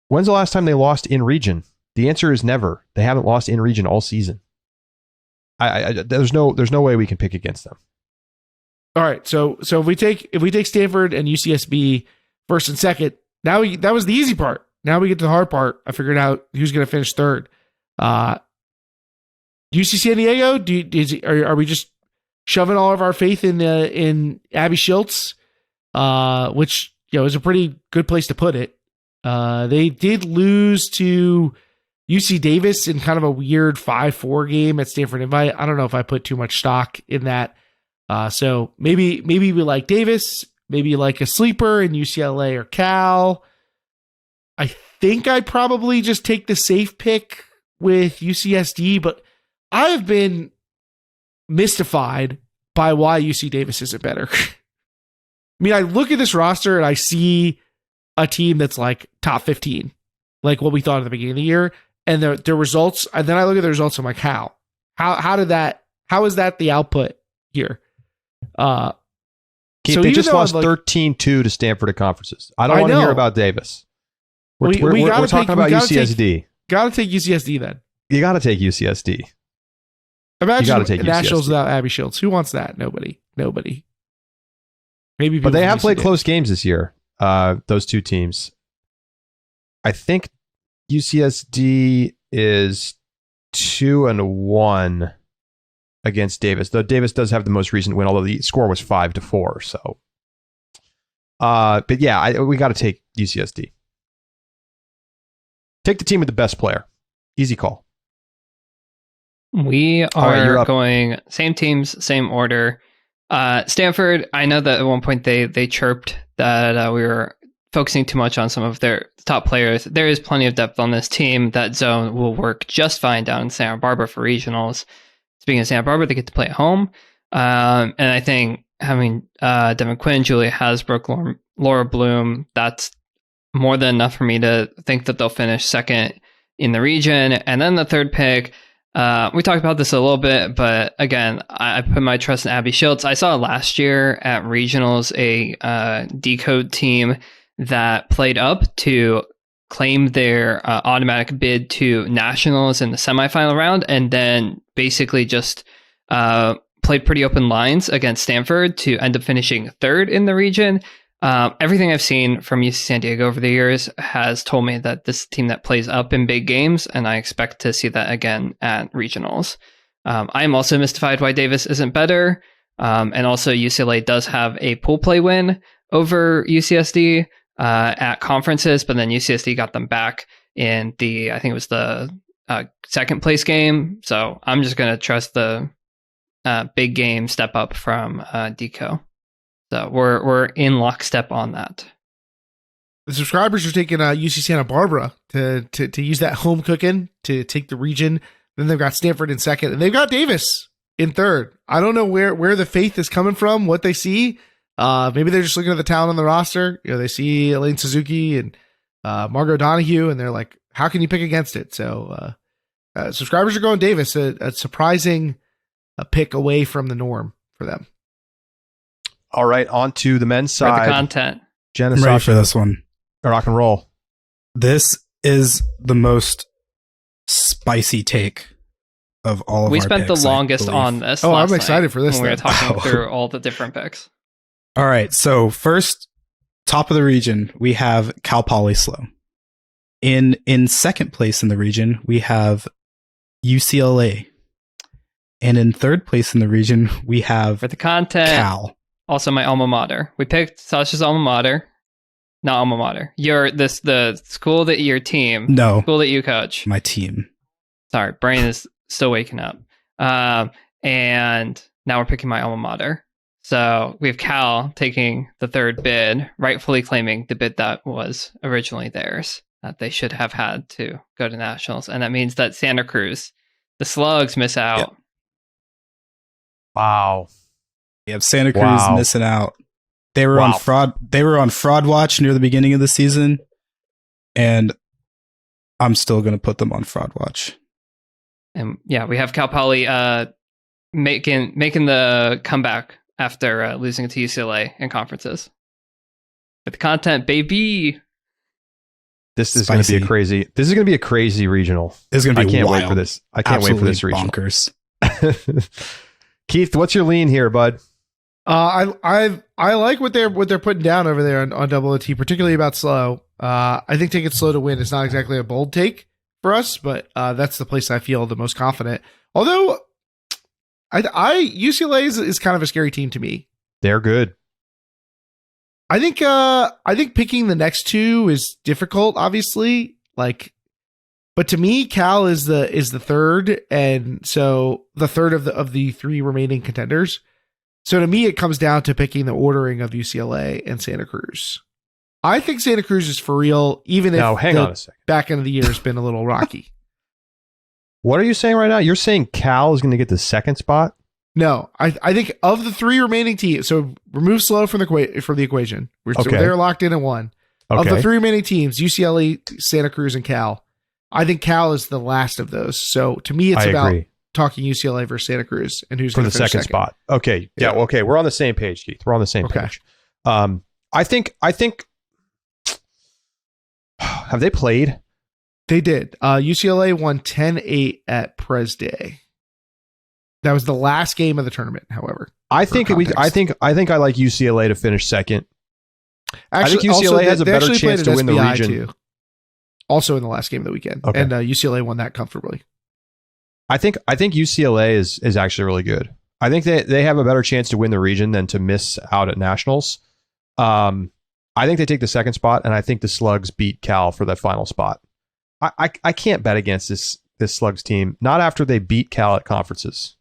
When's the last time they lost in region? The answer is never. They haven't lost in region all season. There's no way we can pick against them. All right, so if we take Stanford and UCSB first and second, that was the easy part. Now we get to the hard part. I figured out who's going to finish third. UC San Diego. Are we just shoving all of our faith in Abby Schultz, which is a pretty good place to put it. They did lose to UC Davis in kind of a weird 5-4 game at Stanford Invite. I don't know if I put too much stock in that. So maybe we like Davis, maybe like a sleeper in UCLA or Cal. I think I'd probably just take the safe pick with UCSD, but I have been mystified by why UC Davis isn't better. I mean, I look at this roster and I see a team that's like top 15, like what we thought at the beginning of the year, and their results. And then I look at the results. I'm like, how is that the output here? Keith, they just lost 13-2 to Stanford at conferences. I don't want to hear about Davis. We're talking about UCSD. Got to take UCSD then. You got to take UCSD. Imagine Nationals without Abby Schultz. Who wants that? Nobody. Maybe, but they have played close games this year. Those 2 teams. I think UCSD is 2-1 against Davis, though Davis does have the most recent win, although the score was 5-4. So, but yeah, we got to take UCSD. Take the team with the best player. Easy call. We are going same teams, same order. Stanford, I know that at one point they chirped that we were focusing too much on some of their top players. There is plenty of depth on this team. That zone will work just fine down in Santa Barbara for regionals. Speaking of Santa Barbara, they get to play at home. And I think having Devin Quinn, Julia Hasbrook, Laura Bloom, that's more than enough for me to think that they'll finish second in the region. And then the third pick, we talked about this a little bit, but again, I put my trust in Abby Schultz. I saw last year at regionals a decode team that played up to claim their automatic bid to nationals in the semifinal round, and then basically just played pretty open lines against Stanford to end up finishing third in the region. Everything I've seen from UC San Diego over the years has told me that this team that plays up in big games, and I expect to see that again at regionals. I am also mystified why Davis isn't better. And also UCLA does have a pool play win over UCSD at conferences, but then UCSD got them back in I think it was the second place game. So I'm just going to trust the big game step up from Deco. So we're in lockstep on that. The subscribers are taking UC Santa Barbara to use that home cooking to take the region. Then they've got Stanford in second, and they've got Davis in third. I don't know where the faith is coming from, what they see. Maybe they're just looking at the talent on the roster. They see Elaine Suzuki and Margot Donahue, and they're like, how can you pick against it? So subscribers are going Davis, a surprising pick away from the norm for them. All right, on to the men's side. For the content. Jenna, I'm ready Sascha, for this one. rock and roll. This is the most spicy take of all of We our spent picks, the I longest believe. on this. Oh, last I'm excited night for this when we were then. talking Oh. through all the different picks. All right, so first, top of the region, we have Cal Poly Slow. In second place in the region, we have UCLA. And in third place in the region, we have For the content, Cal. also my alma mater. We picked Sasha's alma mater. Not alma mater. The school that your team, No, school that you coach. my team. Sorry, brain is still waking up. And now we're picking my alma mater. So we have Cal taking the third bid, rightfully claiming the bid that was originally theirs, that they should have had to go to nationals. And that means that Santa Cruz, the Slugs, miss out. Yep. Wow. We have Santa Cruz Wow. missing out. They were Wow. on fraud. They were on fraud watch near the beginning of the season, and I'm still going to put them on fraud watch. And yeah, we have Cal Poly making the comeback after losing to UCLA in conferences. With the content, baby. This is going to be a Spicy. crazy. This is going to be a crazy regional. It's going to I be can't wild. wait for this. I can't wait for this regional. Bonkers. Keith, what's your lean here, bud? I like what they're putting down over there on Double OT, particularly about Slow. I think taking Slow to win is not exactly a bold take for us, but that's the place I feel the most confident. Although UCLA is kind of a scary team to me. They're good. I think picking the next two is difficult, obviously. But to me, Cal is the third, and so the third of the three remaining contenders. So to me, it comes down to picking the ordering of UCLA and Santa Cruz. I think Santa Cruz is for real, even if Now, hang on a second. back end of the year has been a little rocky. What are you saying right now? You're saying Cal is going to get the second spot? No, I think of the three remaining teams, so remove Slow from the equation. So Okay. they're locked in at one. Of Okay. the three remaining teams, UCLA, Santa Cruz, and Cal, I think Cal is the last of those. So to me, it's I about agree. talking UCLA versus Santa Cruz and who's For going the to finish second spot. Okay. Yeah. Yeah. Well, okay. We're on the same page, Keith. We're on the same Okay. page. I think. Have they played? They did. UCLA won 10-8 at Pres Day. That was the last game of the tournament, however. I For think context. I think I like UCLA to finish second. Actually, think UCLA also, has a they better actually chance played to win at the SBI region. too. Also in the last game of the weekend. Okay. And UCLA won that comfortably. I think UCLA is actually really good. I think they have a better chance to win the region than to miss out at nationals. I think they take the second spot, and I think the Slugs beat Cal for that final spot. I can't bet against this Slugs team, not after they beat Cal at conferences.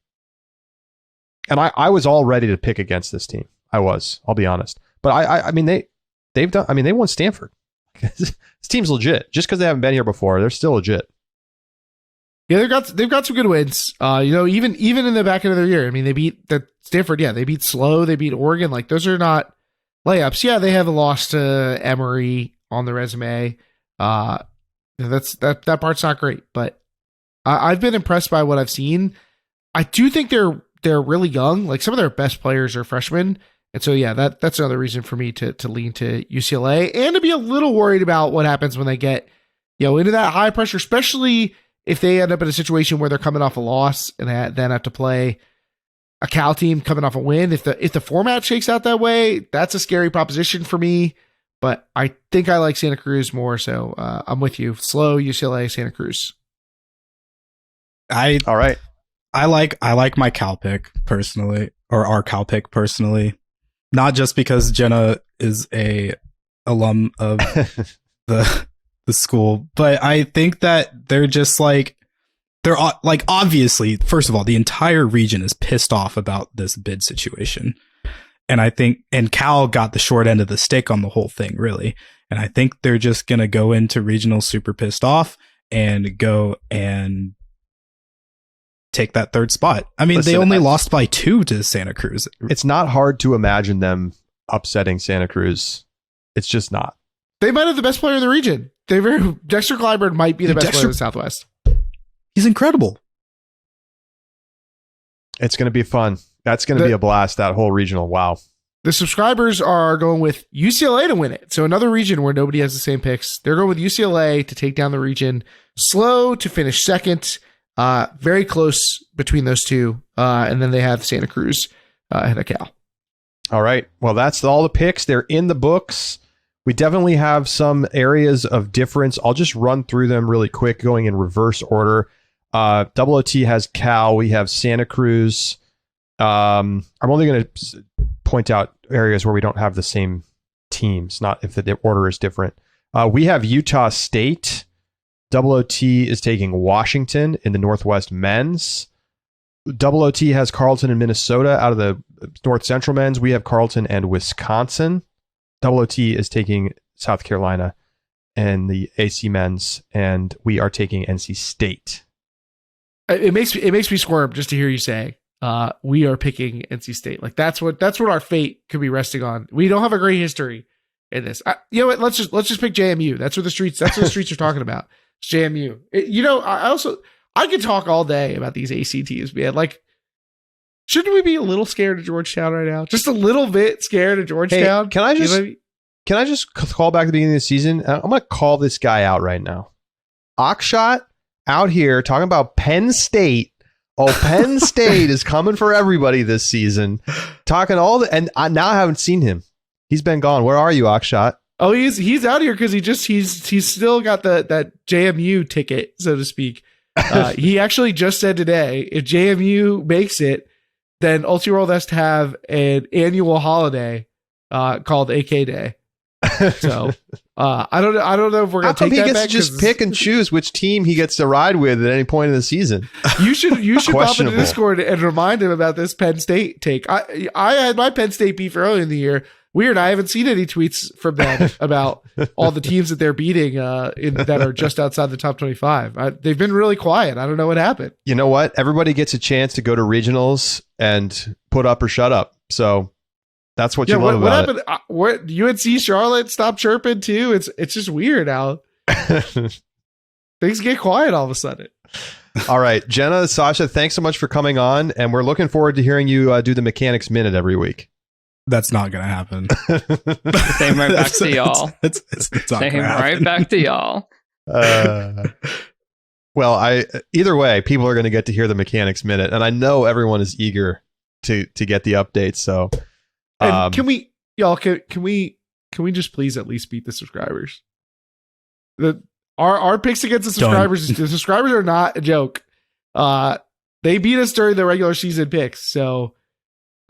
And I was all ready to pick against this team. I'll be honest. But I mean they've done. I mean they won Stanford. This team's legit. Just because they haven't been here before, they're still legit. Yeah, they've got some good wins. Even in the back end of their year. I mean, they beat the Stanford. Yeah, they beat Slow. They beat Oregon. Like those are not layups. Yeah, they have a loss to Emory on the resume. That part's not great, but I've been impressed by what I've seen. I do think they're really young. Like some of their best players are freshmen. And so, yeah, that's another reason for me to lean to UCLA and to be a little worried about what happens when they get, into that high pressure, especially if they end up in a situation where they're coming off a loss and then have to play a Cal team coming off a win. If the format shakes out that way, that's a scary proposition for me. But I think I like Santa Cruz more. So I'm with you. Slow UCLA, Santa Cruz. All right. I like my Cal pick personally, or our Cal pick personally. not just because Jenna is a alum of the school, but I think that they're just like, they're like, obviously, first of all, the entire region is pissed off about this bid situation. And I think, and Cal got the short end of the stick on the whole thing, really. And I think they're just going to go into regional super pissed off and go and take that third spot. I mean, Listen, they only lost by 2 to Santa Cruz. It's not hard to imagine them upsetting Santa Cruz. It's just not. They might have the best player in the region. Dexter Clyburn might be the best player in the Southwest. He's incredible. It's going to be fun. That's going to be a blast, that whole regional. Wow. The subscribers are going with UCLA to win it. So another region where nobody has the same picks. They're going with UCLA to take down the region. Slow to finish second. Very close between those two. And then they have Santa Cruz ahead of Cal. All right. Well, that's all the picks. They're in the books. We definitely have some areas of difference. I'll just run through them really quick, going in reverse order. OOT has Cal. We have Santa Cruz. I'm only going to point out areas where we don't have the same teams, not if the order is different. We have Utah State. OOT is taking Washington in the Northwest men's. OOT has Carleton and Minnesota out of the North Central men's. We have Carleton and Wisconsin. OOT is taking South Carolina and the AC men's, and we are taking NC State. It makes me squirm just to hear you say we are picking NC State. Like that's what our fate could be resting on. We don't have a great history in this. You know what? Let's just pick JMU. That's what the streets are talking about. It's JMU. I could talk all day about these AC teams, man. Like, shouldn't we be a little scared of Georgetown right now? Just a little bit scared of Georgetown. Hey, can I just call back to the beginning of the season? I'm going to call this guy out right now. Akshat out here talking about Penn State. Oh, Penn State is coming for everybody this season. Talking and I now haven't seen him. He's been gone. Where are you, Akshat? Oh, he's out here because he's still got that JMU ticket, so to speak. He actually just said today, if JMU makes it, then Ultiworld has to have an annual holiday called AK Day. So I don't know if we're gonna take that back. He gets to just pick and choose which team he gets to ride with at any point in the season. You should pop into Discord and remind him about this Penn State take. I had my Penn State beef early in the year. Weird, I haven't seen any tweets from them about all the teams that they're beating that are just outside the top 25. They've been really quiet. I don't know what happened. You know what? Everybody gets a chance to go to regionals and put up or shut up. So that's what you love about it. What happened? UNC Charlotte stopped chirping too. It's just weird how things get quiet all of a sudden. All right, Jenna, Sasha, thanks so much for coming on, and we're looking forward to hearing you do the Mechanics Minute every week. That's not going to happen. Same right back to y'all. It's not Same gonna happen. right back to y'all. Well, either way, people are going to get to hear the Mechanics Minute, and I know everyone is eager to get the updates. So, and can we just please at least beat the subscribers? Our picks against the subscribers, the subscribers are not a joke. They beat us during the regular season picks, so.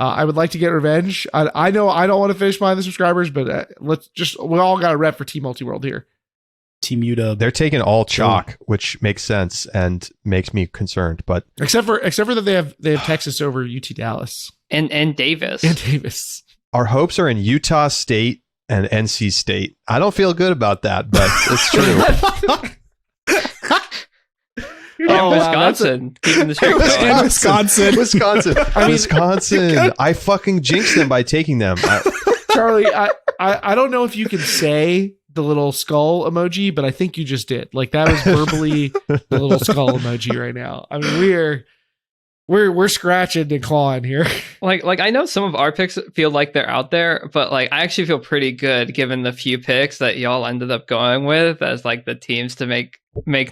I would like to get revenge. I know I don't want to finish behind the subscribers, but we all got a rep for Team Multiworld here. Team UW. They're taking all chalk, which makes sense and makes me concerned. But except for that they have Texas over UT Dallas and Davis. And Davis. Our hopes are in Utah State and NC State. I don't feel good about that, but it's true. Oh, Wisconsin. Keeping the streak going. Wisconsin. I fucking jinxed them by taking them. Charlie, I don't know if you can say the little skull emoji, but I think you just did. Like that was verbally the little skull emoji right now. I mean, we're scratching and clawing here. Like I know some of our picks feel like they're out there, but like I actually feel pretty good given the few picks that y'all ended up going with as like the teams to make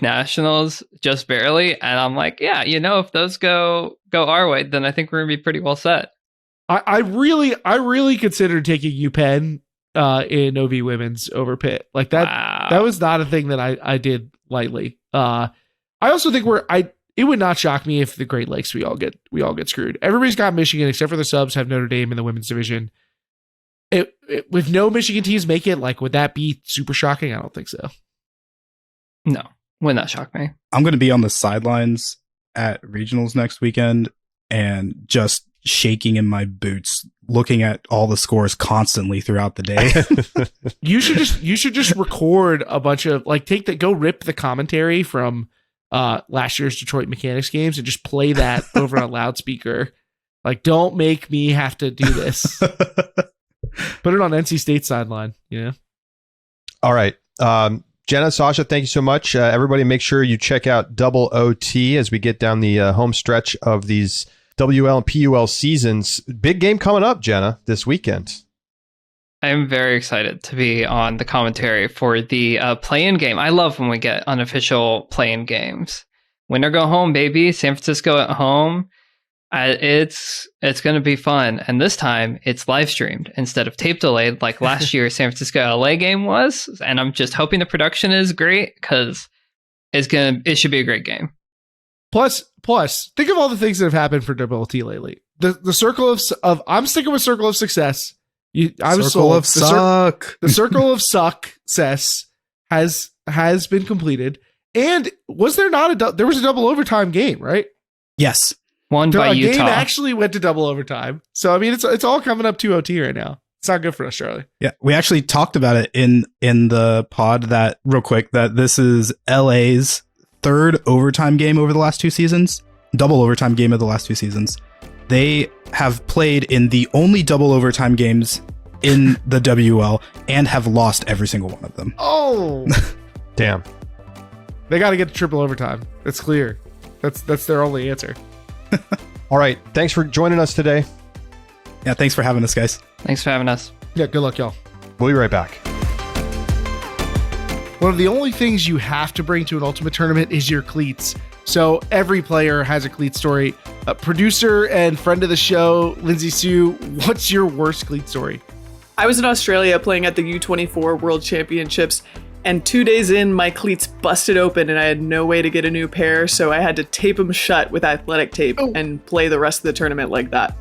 nationals just barely. And I'm like, yeah, if those go our way, then I think we're gonna be pretty well set. I really considered taking UPenn in OV women's over Pitt. Like that. Wow. That was not a thing that I did lightly. I also think it would not shock me if the Great Lakes we all get screwed. Everybody's got Michigan except for the subs have Notre Dame in the women's division. With no Michigan teams make it, like, would that be super shocking? I don't think so. No, would not shock me. I'm going to be on the sidelines at regionals next weekend and just shaking in my boots, looking at all the scores constantly throughout the day. You should just record a bunch of, like, go rip the commentary from last year's Detroit Mechanics games and just play that over a loudspeaker. Like, don't make me have to do this. Put it on NC State sideline, you know? All right. Jenna, Sasha, thank you so much. Everybody make sure you check out Double OT as we get down the home stretch of these WL and PUL seasons. Big game coming up, Jenna, this weekend. I'm very excited to be on the commentary for the play-in game. I love when we get unofficial play-in games. Win or go home, baby. San Francisco at home. It's going to be fun. And this time, it's live streamed instead of tape delayed like last year's San Francisco LA game was. And I'm just hoping the production is great because it should be a great game. Plus, think of all the things that have happened for WLT lately. The circle of I'm sticking with circle of success. I was circle sold. of suck. The circle of success has been completed. And was there not there was a double overtime game, right? Yes. Won by Utah. The game actually went to double overtime. So I mean, it's all coming up 2-OT right now. It's not good for us, Charlie. Yeah, we actually talked about it in the pod that real quick that this is LA's third overtime game over the last 2 seasons, double overtime game of the last 2 seasons. They have played in the only double overtime games in the WL and have lost every single one of them. Oh, damn! They got to get to triple overtime. It's clear. That's their only answer. All right. Thanks for joining us today. Yeah, thanks for having us, guys. Thanks for having us. Yeah, good luck, y'all. We'll be right back. One of the only things you have to bring to an ultimate tournament is your cleats. So every player has a cleat story. Producer and friend of the show, Lindsay Sue, what's your worst cleat story? I was in Australia playing at the U24 World Championships, and 2 days in, my cleats busted open and I had no way to get a new pair, so I had to tape them shut with athletic tape and play the rest of the tournament like that.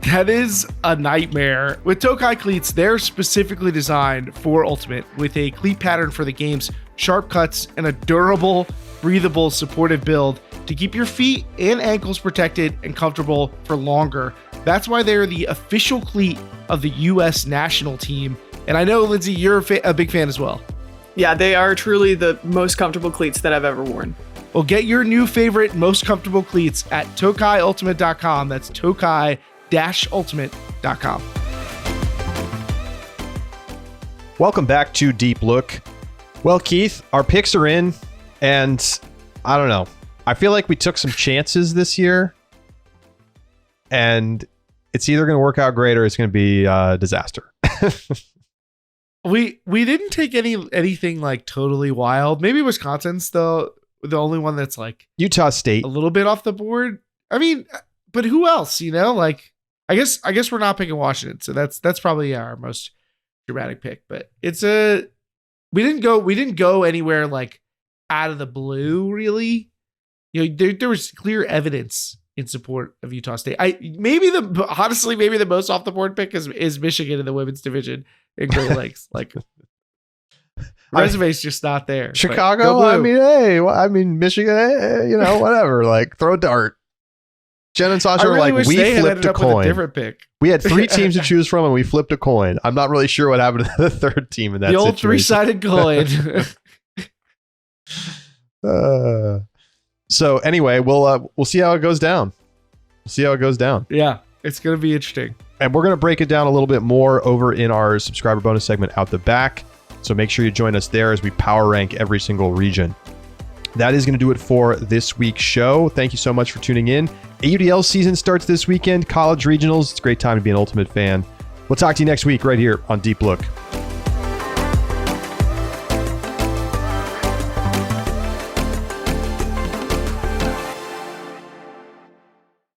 That is a nightmare. With Tokai cleats, they're specifically designed for Ultimate with a cleat pattern for the game's sharp cuts and a durable, breathable, supportive build to keep your feet and ankles protected and comfortable for longer. That's why they're the official cleat of the U.S. national team. And I know, Lindsay, you're a big fan as well. Yeah, they are truly the most comfortable cleats that I've ever worn. Well, get your new favorite, most comfortable cleats at tokaiultimate.com. That's tokai-ultimate.com. Welcome back to Deep Look. Well, Keith, our picks are in, and I don't know. I feel like we took some chances this year, and it's either going to work out great or it's going to be a disaster. We didn't take anything like totally wild. Maybe Wisconsin's the only one that's like Utah State a little bit off the board. I mean, but who else? You know, like I guess we're not picking Washington, so that's probably our most dramatic pick. But we didn't go anywhere like out of the blue, really. You know, there was clear evidence in support of Utah State. Maybe the most off the board pick is Michigan in the women's division in Great Lakes. Like, resume's just not there. Chicago. I mean, Michigan. You know, whatever. Like, throw a dart. Jen and Sasha were like, we flipped a coin. A different pick. We had 3 teams to choose from, and we flipped a coin. I'm not really sure what happened to the third team in that situation. The old 3-sided coin. So anyway, we'll see how it goes down. Yeah, it's going to be interesting. And we're going to break it down a little bit more over in our subscriber bonus segment out the back. So make sure you join us there as we power rank every single region. That is going to do it for this week's show. Thank you so much for tuning in. AUDL season starts this weekend. College regionals. It's a great time to be an Ultimate fan. We'll talk to you next week right here on Deep Look.